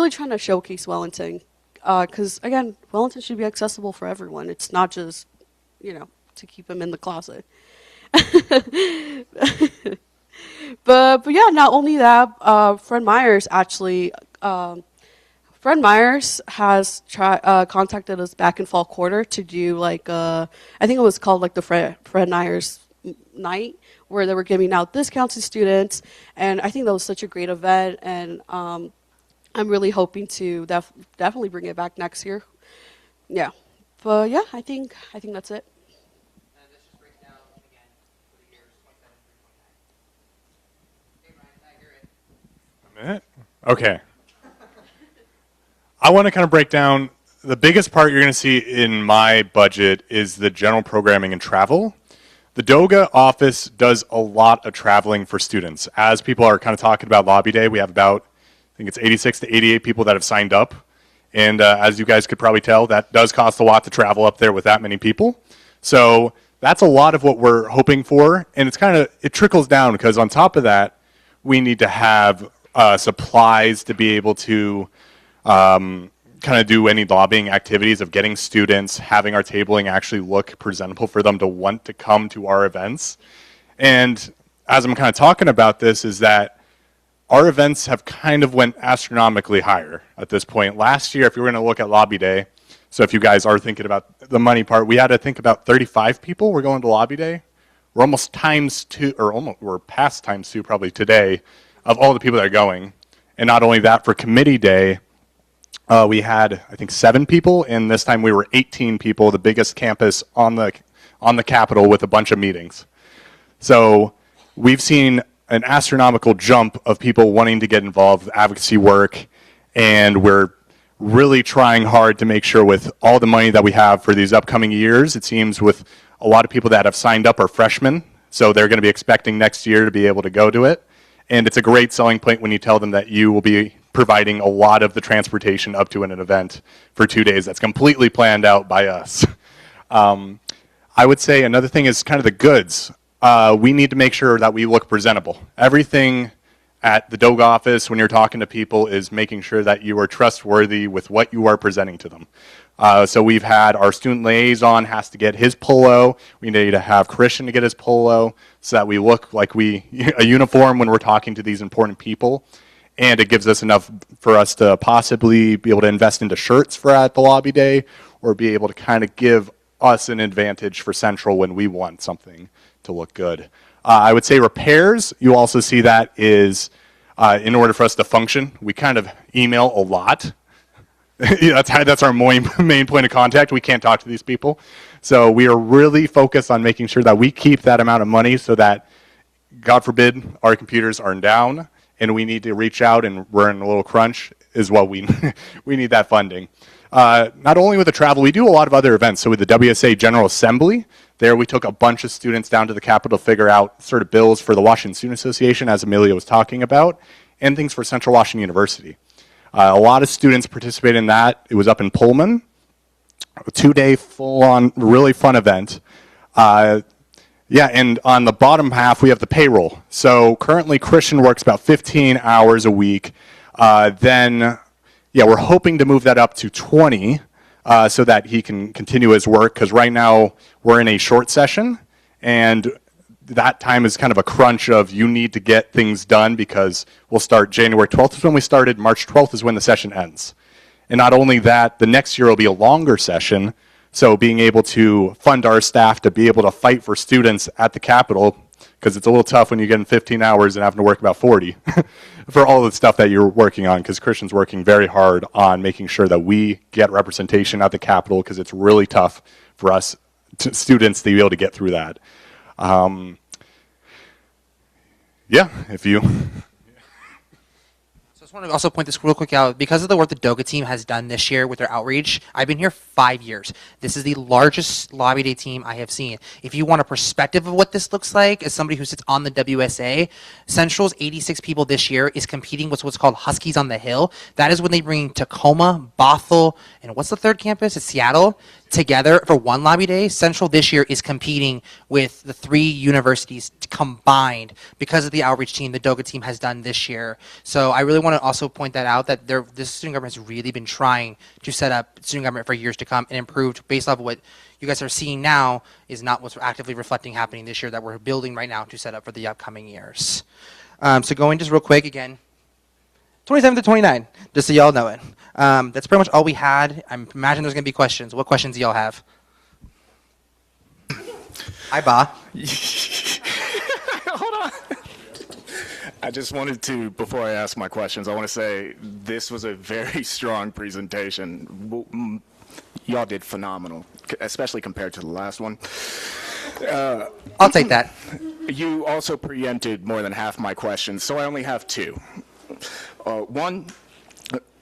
trying to showcase Wellington. Because again, Wellington should be accessible for everyone. It's not just, to keep him in the closet. But yeah, not only that, Fred Myers actually, Fred Myers has contacted us back in fall quarter to do I think it was called the Fred Myers night, where they were giving out discounts to students, and I think that was such a great event, and I'm really hoping to definitely bring it back next year. Yeah, but yeah, I think that's it. A minute? Okay. I want to kind of break down the biggest part you're going to see in my budget is the general programming and travel. The DOGA office does a lot of traveling for students. As people are kind of talking about Lobby Day, we have about, I think it's 86 to 88 people that have signed up. And as you guys could probably tell, that does cost a lot to travel up there with that many people. So that's a lot of what we're hoping for. And it trickles down because on top of that, we need to have supplies to be able to kind of do any lobbying activities of getting students, having our tabling actually look presentable for them to want to come to our events. And as I'm kind of talking about this is that our events have kind of went astronomically higher at this point. Last year, if you were going to look at Lobby Day, so if you guys are thinking about the money part, we had to think about 35 people were going to Lobby Day. We're almost times 2, or we're past times 2 probably today of all the people that are going. And not only that, for Committee Day, we had, I think, 7 people, and this time we were 18 people, the biggest campus on the Capitol with a bunch of meetings. So we've seen an astronomical jump of people wanting to get involved with advocacy work, and we're really trying hard to make sure with all the money that we have for these upcoming years, it seems with a lot of people that have signed up are freshmen, so they're going to be expecting next year to be able to go to it. And it's a great selling point when you tell them that you will be providing a lot of the transportation up to an event for 2 days that's completely planned out by us. I would say another thing is kind of the goods. We need to make sure that we look presentable. Everything at the DOGA office when you're talking to people is making sure that you are trustworthy with what you are presenting to them. So we've had our student liaison has to get his polo. We need to have Christian to get his polo so that we look like a uniform when we're talking to these important people. And it gives us enough for us to possibly be able to invest into shirts for at the Lobby Day or be able to kind of give us an advantage for Central when we want something to look good. I would say repairs, you also see that is in order for us to function, we kind of email a lot. That's our main point of contact. We can't talk to these people. So we are really focused on making sure that we keep that amount of money so that, God forbid, our computers are down and we need to reach out and we're in a little crunch. is what we we need that funding. Not only with the travel, we do a lot of other events. So with the WSA General Assembly, there we took a bunch of students down to the Capitol to figure out sort of bills for the Washington Student Association, as Amelia was talking about, and things for Central Washington University. A lot of students participated in that. It was up in Pullman, a 2-day full-on, really fun event. Yeah, and on the bottom half, we have the payroll. So currently, Christian works about 15 hours a week. Then, yeah, we're hoping to move that up to 20 so that he can continue his work, because right now we're in a short session, and that time is kind of a crunch of you need to get things done, because we'll start January 12th is when we started, March 12th is when the session ends. And not only that, the next year will be a longer session, so being able to fund our staff to be able to fight for students at the Capitol, because it's a little tough when you get in 15 hours and having to work about 40 for all the stuff that you're working on, because Christian's working very hard on making sure that we get representation at the Capitol, because it's really tough for us students to be able to get through that. Yeah, if you... I just want to also point this real quick out. Because of the work the DOGA team has done this year with their outreach, I've been here 5 years. This is the largest lobby day team I have seen. If you want a perspective of what this looks like, as somebody who sits on the WSA, Central's 86 people this year is competing with what's called Huskies on the Hill. That is when they bring Tacoma, Bothell, and what's the third campus? It's Seattle. Together for one lobby day. Central this year is competing with the 3 universities combined because of the outreach team the DOGA team has done this year. So I really want to also point that out, that this student government has really been trying to set up student government for years to come, and improved based off of what you guys are seeing now is not what's actively reflecting happening this year that we're building right now to set up for the upcoming years. So going just real quick again, 27 to 29, just so y'all know it. That's pretty much all we had. I imagine there's going to be questions. What questions do y'all have? Hi, Ba. Hold on. I just wanted to, before I ask my questions, I want to say this was a very strong presentation. Y'all did phenomenal, especially compared to the last one. I'll take that. You also preempted more than half my questions, so I only have 2. One,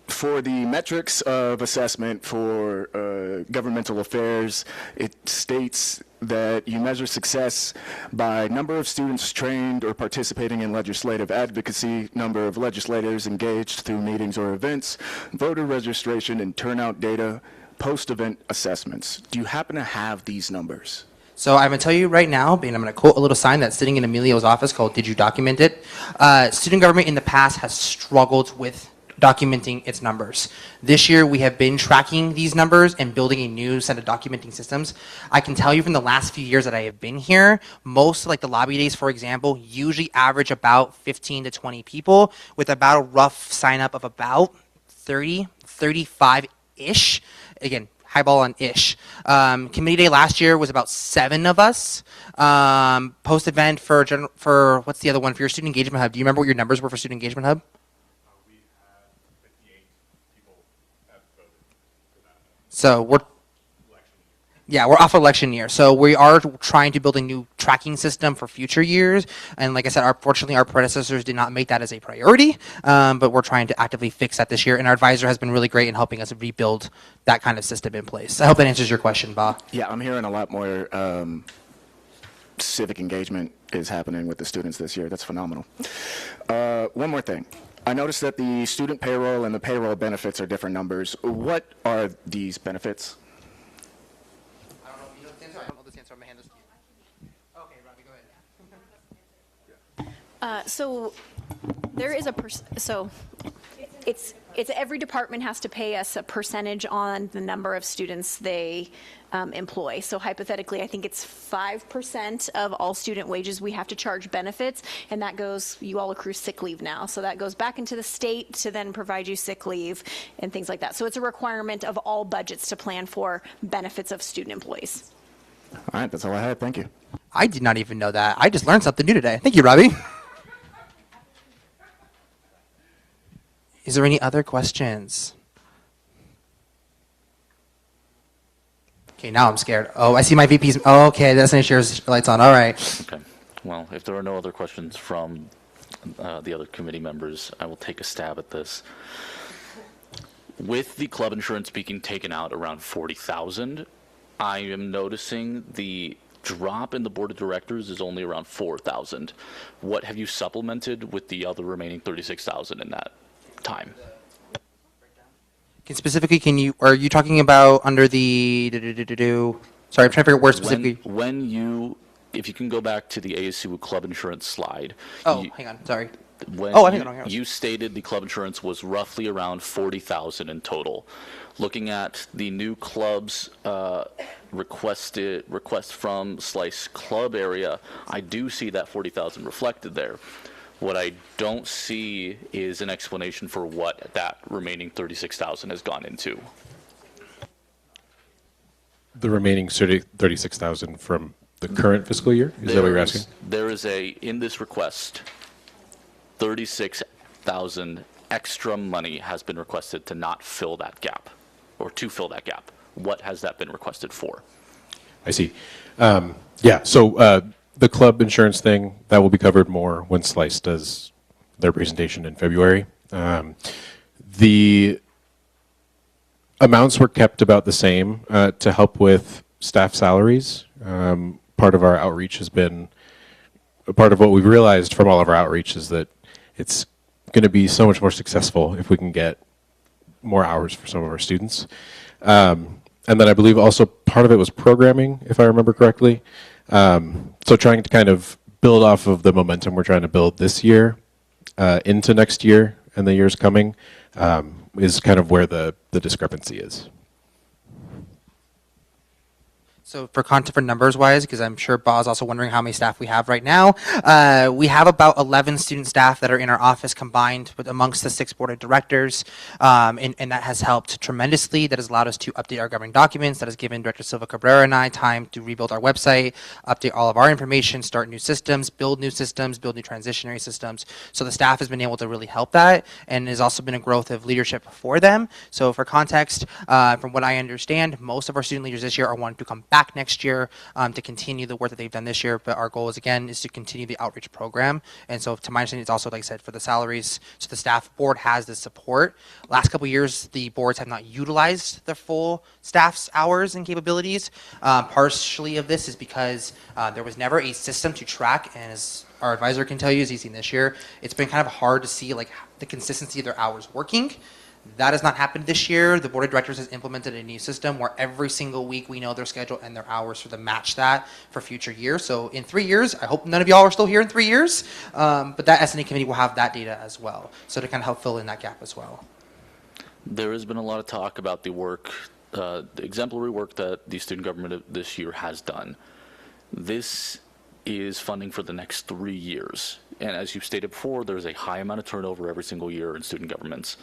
for the metrics of assessment for governmental affairs, it states that you measure success by number of students trained or participating in legislative advocacy, number of legislators engaged through meetings or events, voter registration and turnout data, post-event assessments. Do you happen to have these numbers? So I'm going to tell you right now, and I'm going to quote a little sign that's sitting in Emilio's office called "Did you document it?" Student government in the past has struggled with documenting its numbers. This year we have been tracking these numbers and building a new set of documenting systems. I can tell you from the last few years that I have been here, most like the lobby days, for example, usually average about 15 to 20 people with about a rough sign up of about 30, 35-ish. Again, highball on ish. Committee day last year was about 7 of us. Post event for what's the other one for your student engagement hub? Do you remember what your numbers were for student engagement hub? So we're off election year. So we are trying to build a new tracking system for future years. And like I said, unfortunately, our predecessors did not make that as a priority. But we're trying to actively fix that this year. And our advisor has been really great in helping us rebuild that kind of system in place. I hope that answers your question, Ba. Yeah, I'm hearing a lot more civic engagement is happening with the students this year. That's phenomenal. One more thing. I noticed that the student payroll and the payroll benefits are different numbers. What are these benefits? I don't know if you know this answer. I don't know this answer. I'm going to hand this to you. Okay, Robbie, go ahead. So there is it's every department has to pay us a percentage on the number of students they employ. So hypothetically, I think it's 5% of all student wages we have to charge benefits, and that goes, you all accrue sick leave now. So that goes back into the state to then provide you sick leave and things like that. So it's a requirement of all budgets to plan for benefits of student employees. All right, that's all I had. Thank you. I did not even know that. I just learned something new today. Thank you, Robbie. Is there any other questions? Okay, now I'm scared. Oh, I see my VP's. Oh, okay, that's an shares lights on. All right. Okay. Well, if there are no other questions from the other committee members, I will take a stab at this. with the club insurance being taken out around 40,000, I am noticing the drop in the board of directors is only around 4,000. What have you supplemented with the other remaining 36,000 in that time? Specifically, are you talking about under the, sorry, I'm trying to figure out where specifically. If you can go back to the ASU club insurance slide. Oh, hang on, sorry. When you stated the club insurance was roughly around 40,000 in total. Looking at the new club's request from Slice Club area, I do see that 40,000 reflected there. What I don't see is an explanation for what that remaining 36,000 has gone into. The remaining 36,000 from the current fiscal year? Is that what you're asking? There is in this request, 36,000 extra money has been requested to not fill that gap, or to fill that gap. What has that been requested for? I see. Yeah, so the club insurance thing, that will be covered more when Slice does their presentation in February. The amounts were kept about the same to help with staff salaries. Part of our outreach has been, part of what we've realized from all of our outreach is that it's going to be so much more successful if we can get more hours for some of our students. And then I believe also part of it was programming, if I remember correctly. So trying to kind of build off of the momentum we're trying to build this year into next year and the years coming is kind of where the discrepancy is. So for numbers wise, because I'm sure Bob's also wondering how many staff we have right now, we have about 11 student staff that are in our office combined with amongst the 6 board of directors, and that has helped tremendously. That has allowed us to update our governing documents. That has given Director Silva Cabrera and I time to rebuild our website, update all of our information, start new systems, build new transitionary systems. So the staff has been able to really help that, and there's also been a growth of leadership for them. So for context, from what I understand, most of our student leaders this year are wanting to come back next year to continue the work that they've done this year. But our goal is to continue the outreach program. And so to my understanding, it's also, like I said, for the salaries. So the staff board has the support. Last couple of years, the boards have not utilized the full staff's hours and capabilities. Partially of this is because there was never a system to track, and as our advisor can tell you, as he's seen this year, it's been kind of hard to see like the consistency of their hours working. That has not happened this year. The board of directors has implemented a new system where every single week we know their schedule and their hours to match that for future years. So in 3 years, I hope none of y'all are still here in 3 years, but that S&A committee will have that data as well. So to kind of help fill in that gap as well. There has been a lot of talk about the work, the exemplary work that the student government this year has done. This is funding for the next 3 years. And as you stated before, there's a high amount of turnover every single year in student governments.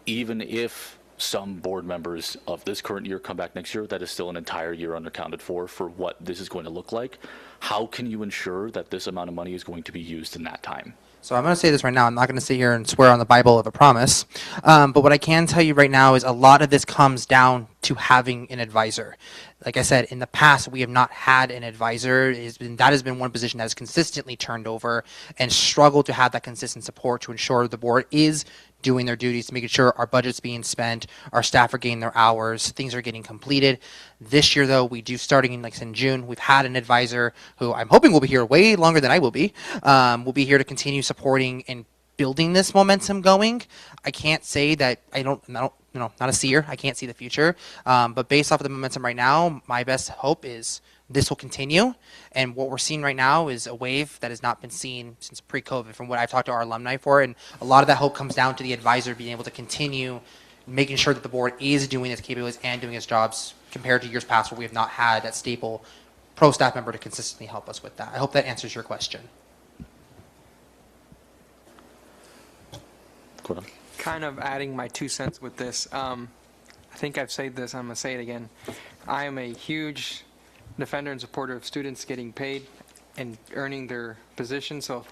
Even if some board members of this current year come back next year, that is still an entire year unaccounted for what this is going to look like. How can you ensure that this amount of money is going to be used in that time? So I'm going to say this right now. I'm not going to sit here and swear on the Bible of a promise. But what I can tell you right now is a lot of this comes down to having an advisor. Like I said, in the past, we have not had an advisor. That has been one position that has consistently turned over and struggled to have that consistent support to ensure the board is doing their duties, making sure our budget's being spent, our staff are getting their hours, things are getting completed. This year, though, we do starting in June. We've had an advisor who I'm hoping will be here way longer than I will be. Will be here to continue supporting and building this momentum going. I can't say that not a seer. I can't see the future. But based off of the momentum right now, my best hope is this will continue. And what we're seeing right now is a wave that has not been seen since pre-COVID from what I've talked to our alumni for. And a lot of that hope comes down to the advisor being able to continue making sure that the board is doing its capabilities and doing its jobs compared to years past where we have not had that staple pro staff member to consistently help us with that. I hope that answers your question. Kind of adding my 2 cents with this. I think I've said this, I'm going to say it again. I am a huge defender and supporter of students getting paid and earning their position. So,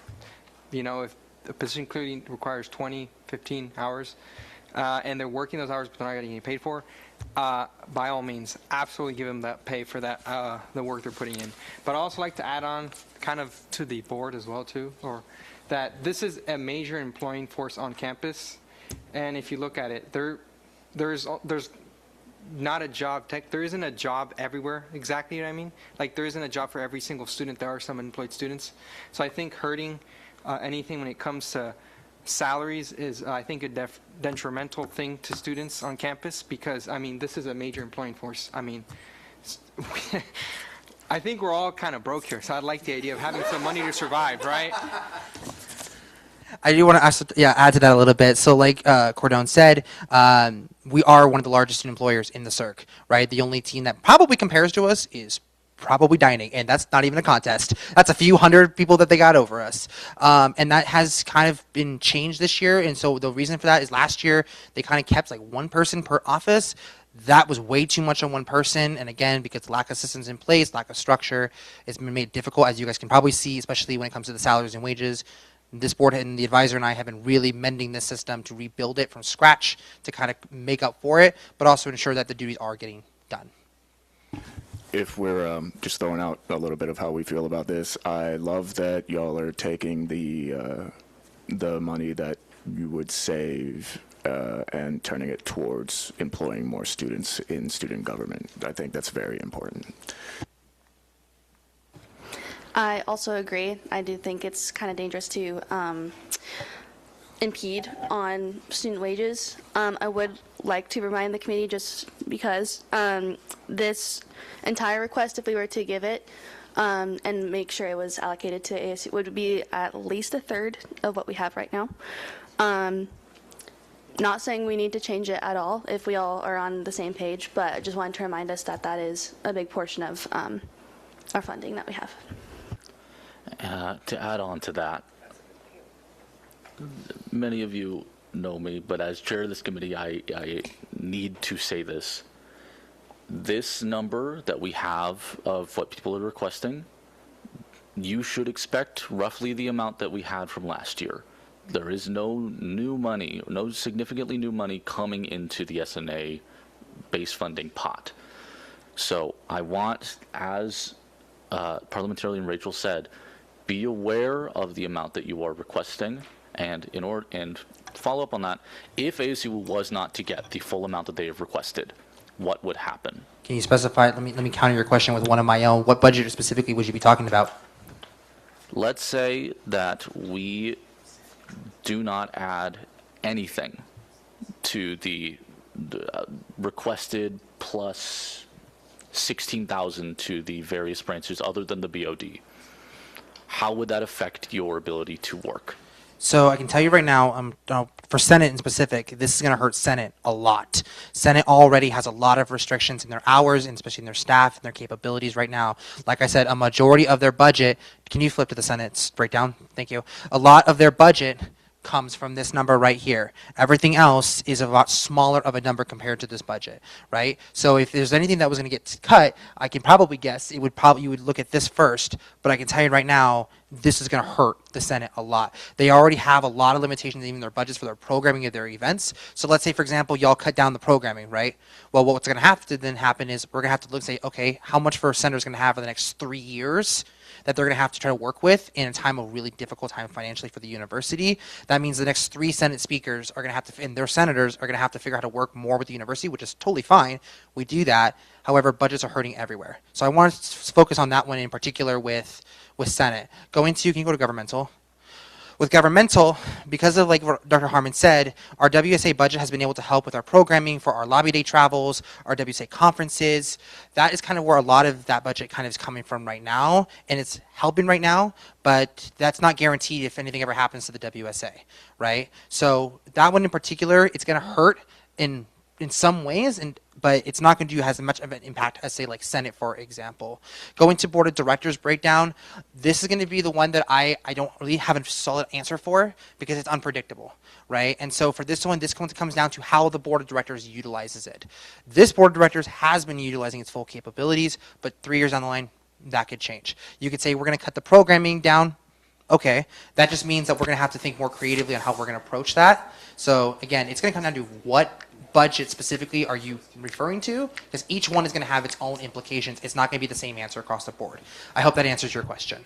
if the position clearly requires 20, 15 hours, and they're working those hours but they're not getting paid for, by all means, absolutely give them that pay for that, the work they're putting in. But I also like to add on kind of to the board as well, too, or that this is a major employing force on campus. And if you look at it, there's not a job there isn't a job everywhere, exactly what I mean. Like there isn't a job for every single student. There are some unemployed students. So I think hurting anything when it comes to salaries is I think a detrimental thing to students on campus, because I mean this is a major employing force. I mean I think we're all kind of broke here, so I'd like the idea of having some money to survive, right? I do want to add to that a little bit. So like Cordone said, we are one of the largest student employers in the circ, right? The only team that probably compares to us is probably dining, and that's not even a contest. That's a few hundred people that they got over us. And that has kind of been changed this year, and so the reason for that is last year they kind of kept like one person per office. That was way too much on one person, and again, because lack of systems in place, lack of structure, it's been made difficult, as you guys can probably see, especially when it comes to the salaries and wages. This board and the advisor and I have been really mending this system to rebuild it from scratch to kind of make up for it, but also ensure that the duties are getting done. If we're just throwing out a little bit of how we feel about this, I love that y'all are taking the money that you would save and turning it towards employing more students in student government. I think that's very important. I also agree. I do think it's kind of dangerous to impede on student wages. I would like to remind the committee, just because this entire request, if we were to give it and make sure it was allocated to ASU, would be at least a third of what we have right now. Not saying we need to change it at all if we all are on the same page, but I just wanted to remind us that that is a big portion of our funding that we have. To add on to that, many of you know me, but as chair of this committee, I need to say this. This number that we have of what people are requesting, you should expect roughly the amount that we had from last year. There is no new money, no significantly new money coming into the S&A base funding pot. So I want, as Parliamentarian Rachel said, be aware of the amount that you are requesting, and follow up on that. If ASU was not to get the full amount that they have requested, what would happen? Can you specify? Let me counter your question with one of my own. What budget specifically would you be talking about? Let's say that we do not add anything to the requested plus 16,000 to the various branches other than the BOD. How would that affect your ability to work? So I can tell you right now, for Senate in specific, this is going to hurt Senate a lot. Senate already has a lot of restrictions in their hours, and especially in their staff and their capabilities right now. Like I said, a majority of their budget, can you flip to the Senate's breakdown? Thank you. A lot of their budget comes from this number right here. Everything else is a lot smaller of a number compared to this budget, right? So if there's anything that was going to get cut, I can probably guess you would look at this first, but I can tell you right now, this is going to hurt the Senate a lot. They already have a lot of limitations in even their budgets for their programming of their events. So let's say, for example, y'all cut down the programming, right? Well, what's going to have to then happen is we're going to have to look and say, okay, how much for a senator is going to have for the next 3 years that they're going to have to try to work with in a time of really difficult time financially for the university. That means the next 3 Senate speakers are going to have to, and their senators are going to have to figure out how to work more with the university, which is totally fine. We do that. However, budgets are hurting everywhere. So I want to focus on that one in particular with Senate. Can you go to governmental? With governmental, because of like what Dr. Harmon said, our WSA budget has been able to help with our programming for our lobby day travels, our WSA conferences. That is kind of where a lot of that budget kind of is coming from right now, and it's helping right now, but that's not guaranteed if anything ever happens to the WSA, right? So that one in particular, it's going to hurt in some ways, but it's not going to do as much of an impact as, say, like Senate, for example. Going to Board of Directors breakdown, this is going to be the one that I don't really have a solid answer for because it's unpredictable, right? And so for this one comes down to how the Board of Directors utilizes it. This Board of Directors has been utilizing its full capabilities, but 3 years down the line, that could change. You could say we're going to cut the programming down. Okay, that just means that we're going to have to think more creatively on how we're going to approach that. So again, it's going to come down to what budget specifically are you referring to? Because each one is going to have its own implications. It's not going to be the same answer across the board. I hope that answers your question.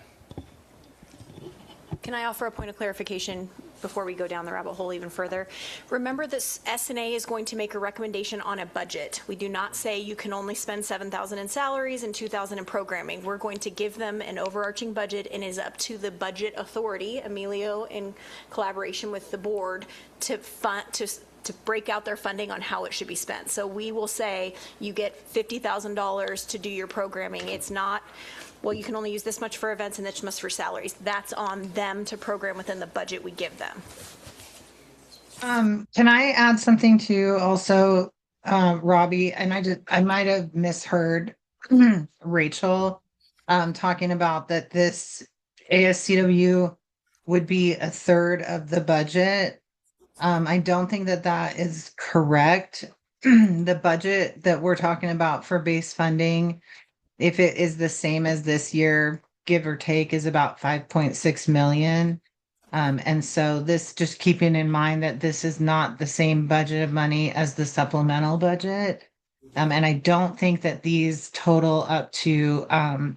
Can I offer a point of clarification before we go down the rabbit hole even further? Remember this S&A is going to make a recommendation on a budget. We do not say you can only spend $7,000 in salaries and $2,000 in programming. We're going to give them an overarching budget, and it is up to the budget authority, Emilio, in collaboration with the board, to break out their funding on how it should be spent. So we will say you get $50,000 to do your programming. It's not, well, you can only use this much for events and this much for salaries. That's on them to program within the budget we give them. Can I add something to also, Robbie? And I might have misheard Rachel talking about that this ASCW would be a third of the budget. I don't think that that is correct. The budget that we're talking about for base funding, if it is the same as this year, give or take, is about 5.6 million. And so this, just keeping in mind that this is not the same budget of money as the supplemental budget. And I don't think that these total up to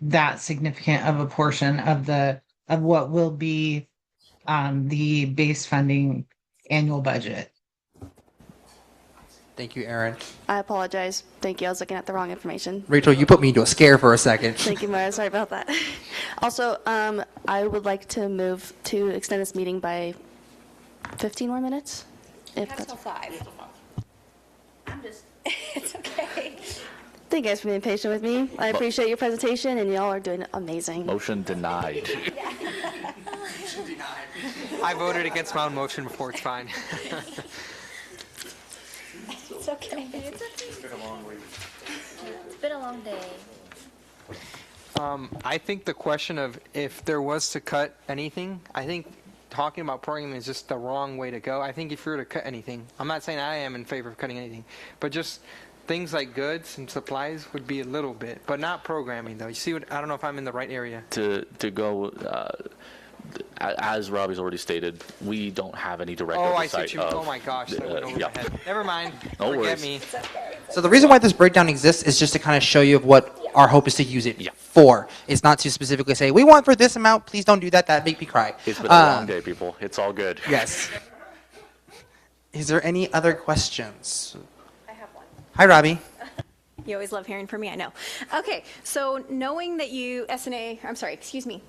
that significant of a portion of what will be the base funding annual budget. Thank you, Aaron. I apologize. Thank you. I was looking at the wrong information. Rachel, you put me into a scare for a second. Thank you, Mara. Sorry about that. Also, I would like to move to extend this meeting by 15 more minutes. If that's till 5. I'm just, it's okay. Thank you guys for being patient with me. I appreciate your presentation, and y'all are doing amazing. Motion denied. I voted against my own motion before. It's fine. It's okay. It's okay. It's been a long day. I think the question of if there was to cut anything, I think talking about programming is just the wrong way to go. I think if you were to cut anything, I'm not saying I am in favor of cutting anything, but just things like goods and supplies would be a little bit, but not programming though. You see what, I don't know if I'm in the right area. To go, as Robbie's already stated, we don't have any direct oversight of. Oh my gosh, that went over my head. Never mind. No Forget worries. me. So the reason why this breakdown exists is just to kind of show you of what our hope is to use it for. It's not to specifically say, we want for this amount, please don't do that, that'd make me cry. It's been a long day, people. It's all good. Yes. Is there any other questions? I have one. Hi, Robbie. You always love hearing from me, I know. Okay, so knowing that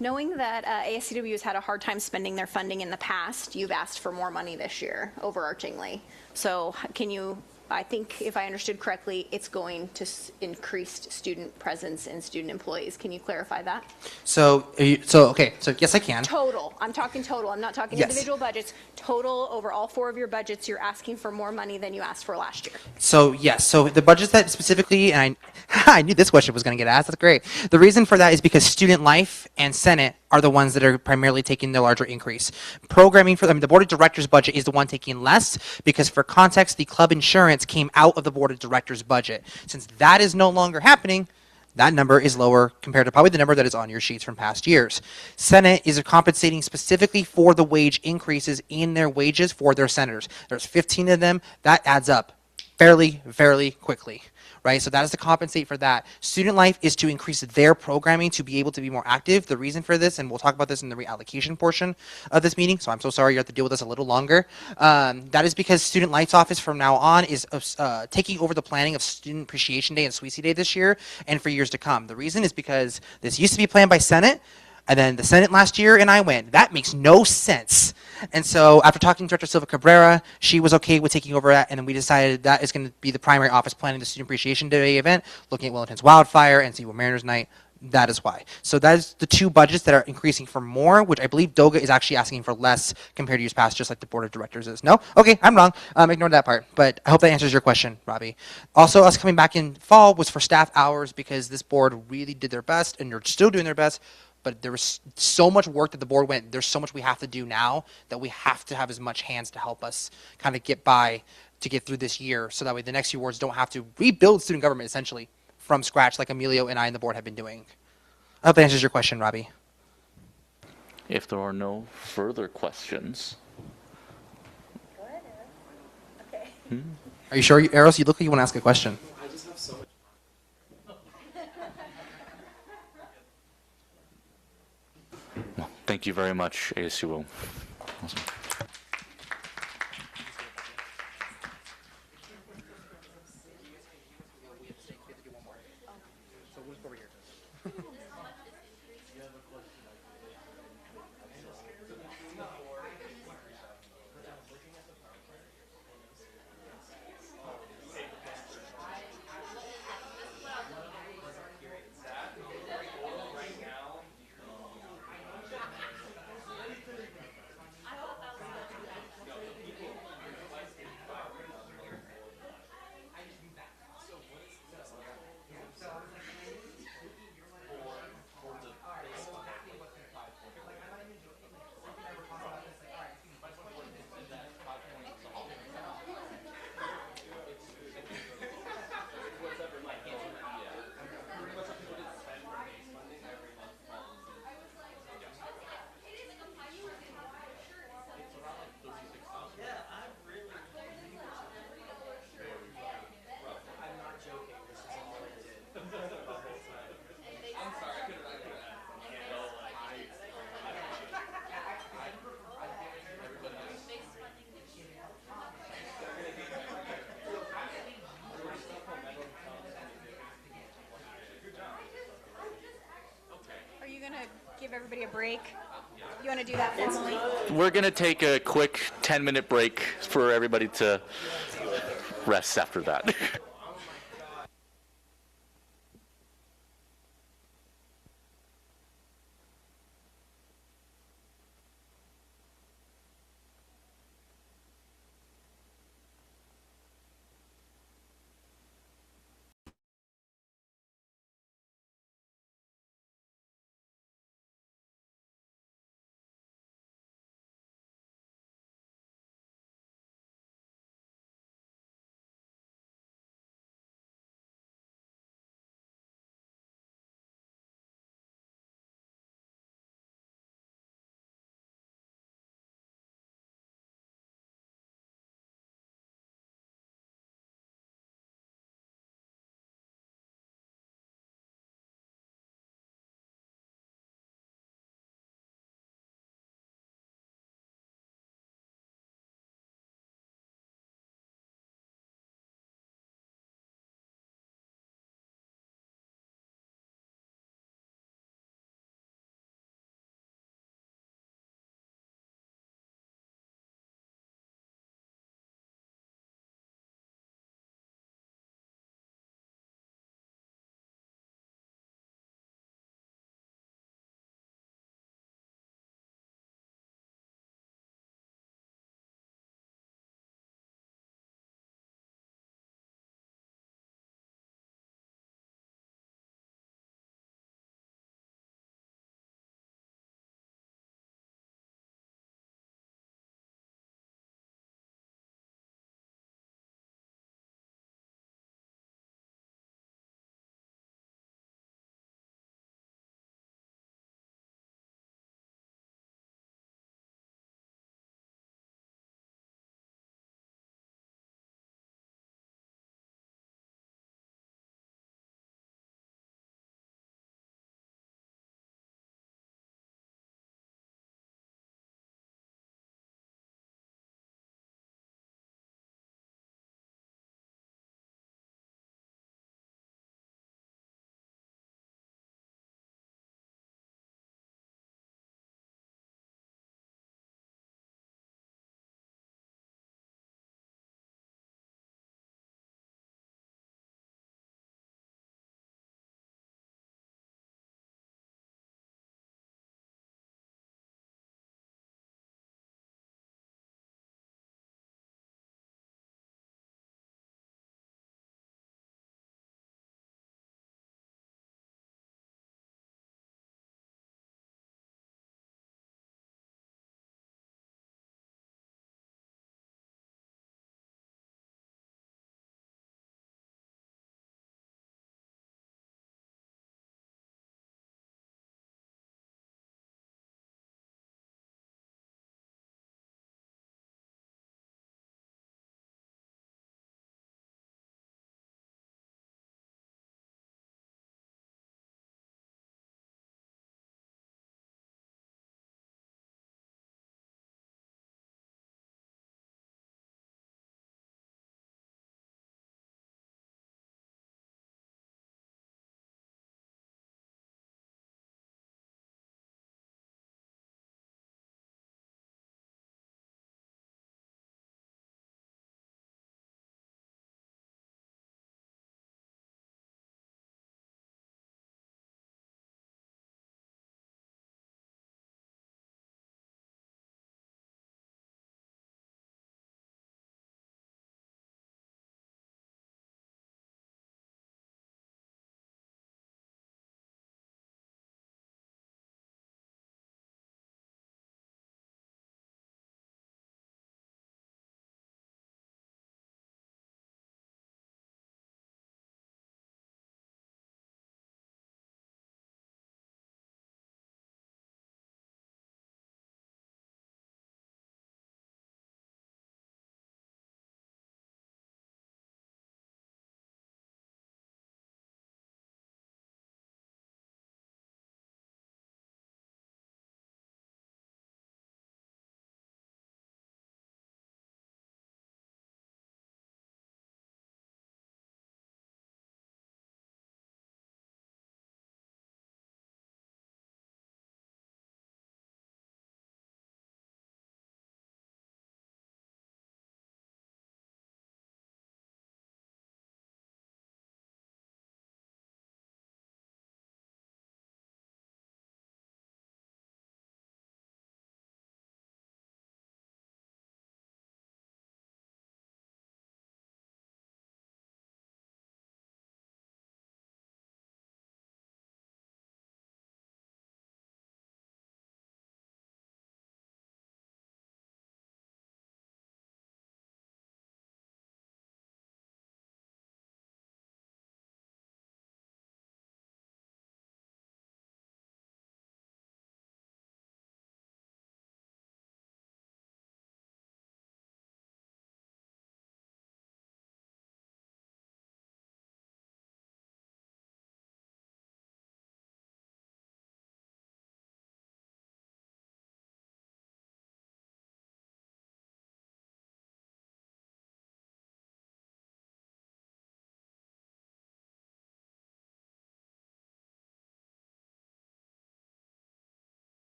knowing that ASCW has had a hard time spending their funding in the past, you've asked for more money this year, overarchingly. So can you, I think if I understood correctly, it's going to increased student presence and student employees. Can you clarify that? So yes, I can. Total, I'm talking total, I'm not talking Yes. individual budgets. Total, over all 4 of your budgets, you're asking for more money than you asked for last year. So yes, so the budgets that specifically, and I knew this question was going to get asked. That's great. The reason for that is because Student Life and Senate are the ones that are primarily taking the larger increase. Programming for them, the board of directors budget is the one taking less because, for context, the club insurance came out of the board of directors budget. Since that is no longer happening, that number is lower compared to probably the number that is on your sheets from past years. Senate is compensating specifically for the wage increases in their wages for their senators. There's 15 of them. That adds up fairly quickly, right? So that is to compensate for that. Student Life is to increase their programming to be able to be more active. The reason for this, and we'll talk about this in the reallocation portion of this meeting, so I'm so sorry you have to deal with this a little longer. That is because Student Life's office from now on is taking over the planning of Student Appreciation Day and Sweetie Day this year and for years to come. The reason is because this used to be planned by Senate, and then the Senate last year and I went, that makes no sense. And so after talking to Director Silva Cabrera, she was okay with taking over that, and then we decided that is going to be the primary office planning the Student Appreciation Day event, looking at Wellington's Wildfire and Seawell Mariners Night. That is why. So that is the 2 budgets that are increasing for more, which I believe DOGA is actually asking for less compared to years past, just like the Board of Directors is. No? Okay, I'm wrong. Ignore that part. But I hope that answers your question, Robbie. Also, us coming back in fall was for staff hours because this board really did their best, and they're still doing their best. But there was so much work that the board went, there's so much we have to do now that we have to have as much hands to help us kind of get by to get through this year. So that way the next few boards don't have to rebuild student government essentially from scratch like Emilio and I and the board have been doing. I hope that answers your question, Robbie. If there are no further questions. Go ahead, Eros. Okay. Are you sure, Eros? You look like you want to ask a question. I just have so much. Thank you very much, ASUO. Awesome. Are you going to give everybody a break? You want to do that formally? We're going to take a quick 10-minute break for everybody to rest after that.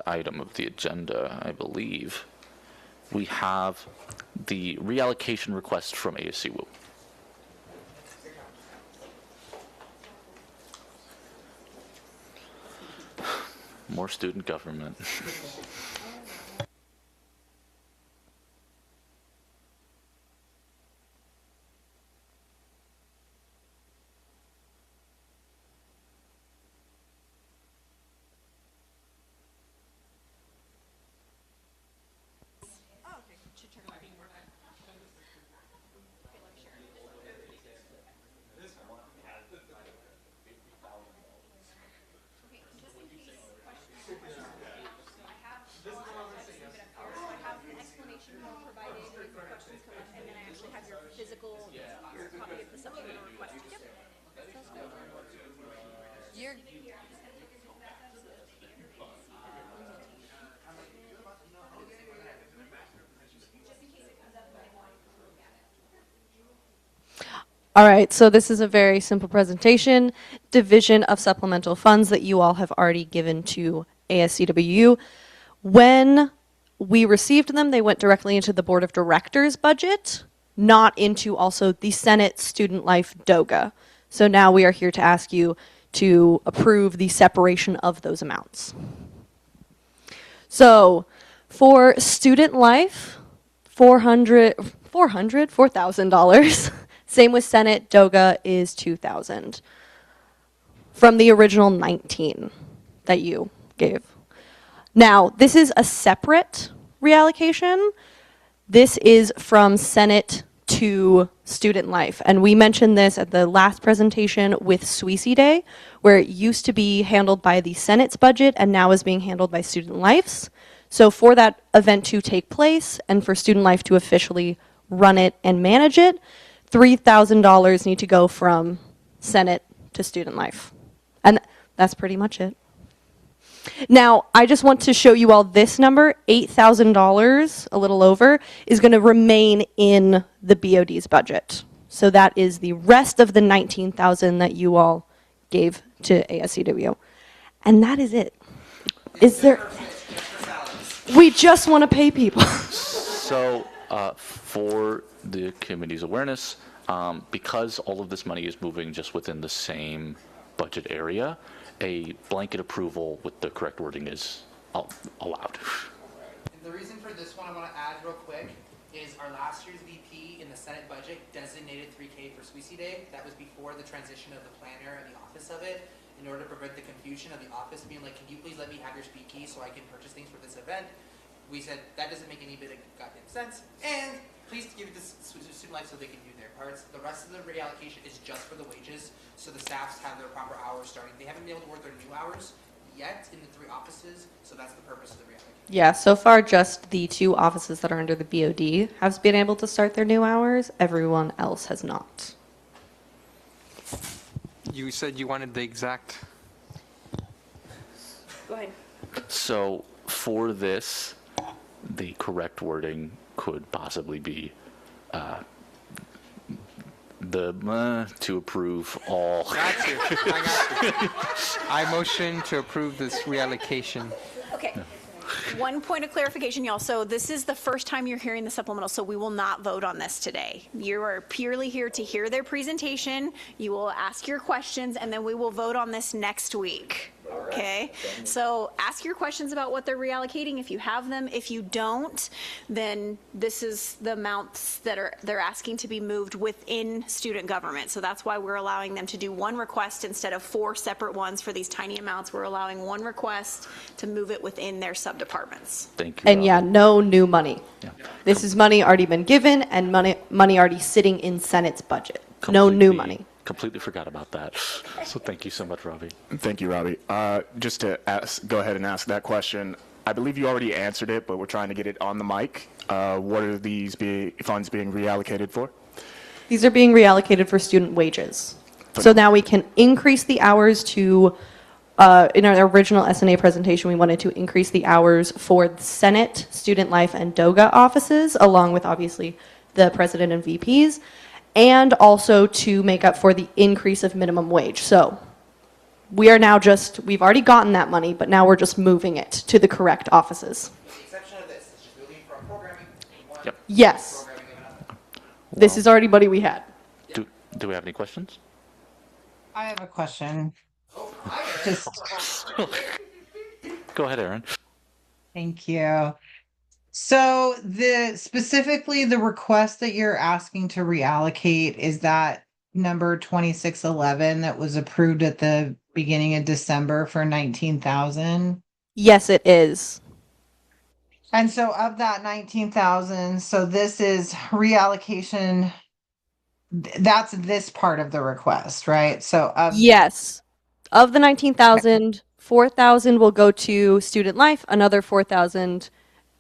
item of the agenda, I believe, we have the reallocation request from ASCWU. More student government. All right, so this is a very simple presentation. Division of supplemental funds that you all have already given to ASCWU. When we received them, they went directly into the Board of Directors budget, not into also the Senate Student Life DOGA. So now we are here to ask you to approve the separation of those amounts. So for Student Life, $4,000. Same with Senate, DOGA is $2,000 from the original 19 that you gave. Now, this is a separate reallocation. This is from Senate to Student Life. And we mentioned this at the last presentation with SWECE Day, where it used to be handled by the Senate's budget and now is being handled by Student Life's. So for that event to take place and for Student Life to officially run it and manage it, $3,000 need to go from Senate to Student Life. And that's pretty much it. Now, I just want to show you all this number, $8,000, a little over, is going to remain in the BOD's budget. So that is the rest of the $19,000 that you all gave to ASCWU. And that is it. Is there... We just want to pay people. So, for the committee's awareness, because all of this money is moving just within the same budget area, a blanket approval with the correct wording is allowed. The reason for this one I want to add real quick is our last year's VP in the Senate budget designated $3K for SWECE Day. That was before the transition of the planner and the office of it, in order to prevent the confusion of the office being like, can you please let me have your speak key so I can purchase things for this event? We said that doesn't make any bit of goddamn sense, and please give it to Student Life so they can do their parts. The rest of the reallocation is just for the wages, so the staffs have their proper hours starting. They haven't been able to work their new hours yet in the 3 offices, so that's the purpose of the reallocation. Yeah, so far just the 2 offices that are under the BOD have been able to start their new hours. Everyone else has not. You said you wanted the exact... Go ahead. So, for this, the correct wording could possibly be to approve all. Got you. I got you. I motion to approve this reallocation. Okay. One point of clarification, y'all. So this is the first time you're hearing the supplemental, so we will not vote on this today. You are purely here to hear their presentation. You will ask your questions, and then we will vote on this next week. Okay, so ask your questions about what they're reallocating if you have them. If you don't, then this is the amounts that they're asking to be moved within student government. So that's why we're allowing them to do one request instead of 4 separate ones for these tiny amounts. We're allowing one request to move it within their subdepartments. Thank you. And yeah, no new money. Yeah. This is money already been given and money already sitting in Senate's budget. No new money. Completely forgot about that. So thank you so much, Robbie. Thank you, Robbie. Just to go ahead and ask that question, I believe you already answered it, but we're trying to get it on the mic. What are these funds being reallocated for? These are being reallocated for student wages. So now we can increase the hours to, in our original S&A presentation, we wanted to increase the hours for the Senate, Student Life, and DOGA offices, along with obviously the president and VPs. And also to make up for the increase of minimum wage. So We are now just, we've already gotten that money, but now we're just moving it to the correct offices. With the exception of this, it's just moving from programming to one. Yes. This is already money we had. Do we have any questions? I have a question. Just Go ahead, Aaron. thank you. So specifically the request that you're asking to reallocate, is that number 2611 that was approved at the beginning of December for 19,000? Yes, it is. And so of that 19,000, so this is reallocation. That's this part of the request, right? So Yes. Of the 19,000, 4,000 will go to student life, another 4,000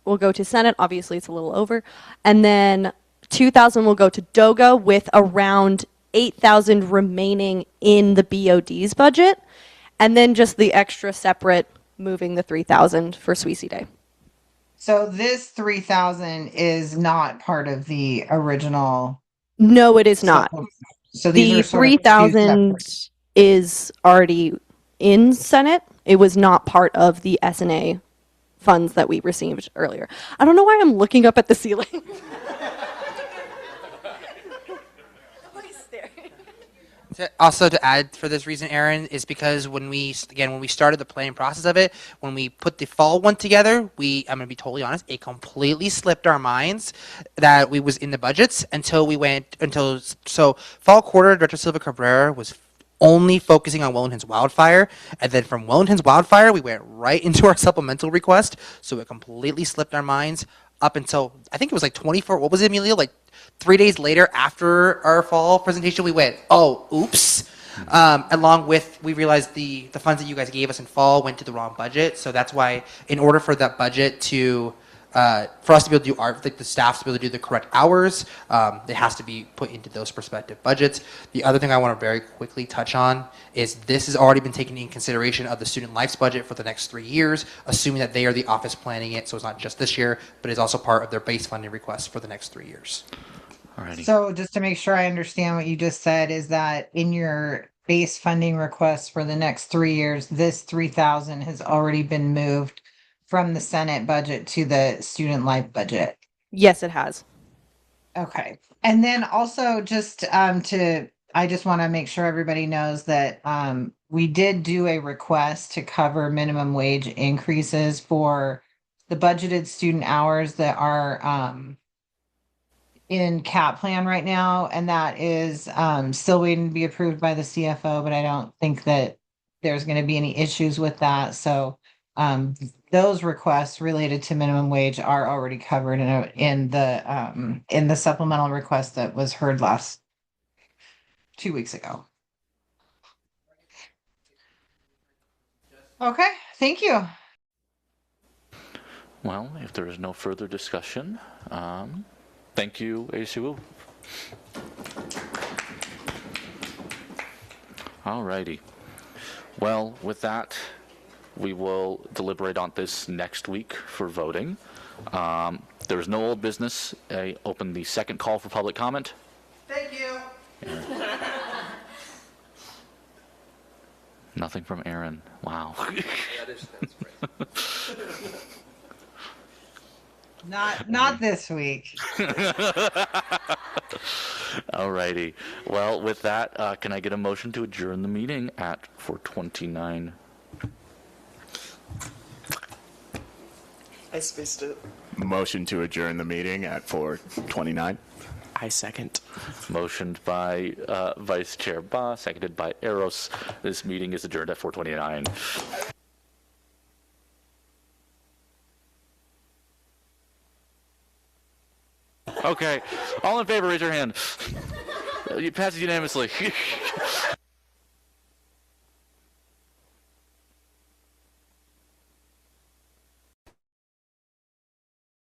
will go to Senate. Obviously, it's a little over. And then 2,000 will go to DOGA with around 8,000 remaining in the BOD's budget. And then just the extra separate moving the 3,000 for Sweezy Day. So this 3,000 is not part of the original. No, it is not. So these the are sort of two 3,000 is already in Senate. It was not part of the S&A funds that we received earlier. I don't know why I'm looking up at the ceiling. Also, to add for this reason, Aaron, is because when we started the planning process of it, when we put the fall one together, I'm going to be totally honest, it completely slipped our minds that we was in the budgets so fall quarter, Director Silva Cabrera was only focusing on Wellington's wildfire, and then from Wellington's wildfire, we went right into our supplemental request, so it completely slipped our minds up until, I think it was like 24, what was it, Emilio? Like 3 days later after our fall presentation, we went, oh, oops. Along with, we realized the funds that you guys gave us in fall went to the wrong budget. So that's why, in order for that budget to, for us to be able to do the staff to be able to do the correct hours, it has to be put into those respective budgets. The other thing I want to very quickly touch on is this has already been taken in consideration of the student life's budget for the next 3 years, assuming that they are the office planning it. So it's not just this year, but it's also part of their base funding request for the next 3 years. Alrighty. So just to make sure I understand what you just said, is that in your base funding request for the next 3 years, this 3,000 has already been moved from the Senate budget to the student life budget? Yes, it has. Okay. And then also just I just want to make sure everybody knows that we did do a request to cover minimum wage increases for the budgeted student hours that are in CAP plan right now, and that is still waiting to be approved by the CFO, but I don't think that there's going to be any issues with that. So those requests related to minimum wage are already covered in the supplemental request that was heard 2 weeks ago. Okay, thank you. Well, if there is no further discussion, thank you, ACWU. Alrighty. Well, with that, we will deliberate on this next week for voting. There is no old business. I open the second call for public comment. Thank you. Nothing from Aaron. Wow. That's great. Not this week. Alrighty. Well, with that, can I get a motion to adjourn the meeting at 4:29? I spaced it. Motion to adjourn the meeting at 4:29. I second. Motioned by Vice Chair Ba, seconded by Eros. This meeting is adjourned at 4:29. Okay. All in favor, raise your hand. You pass it unanimously.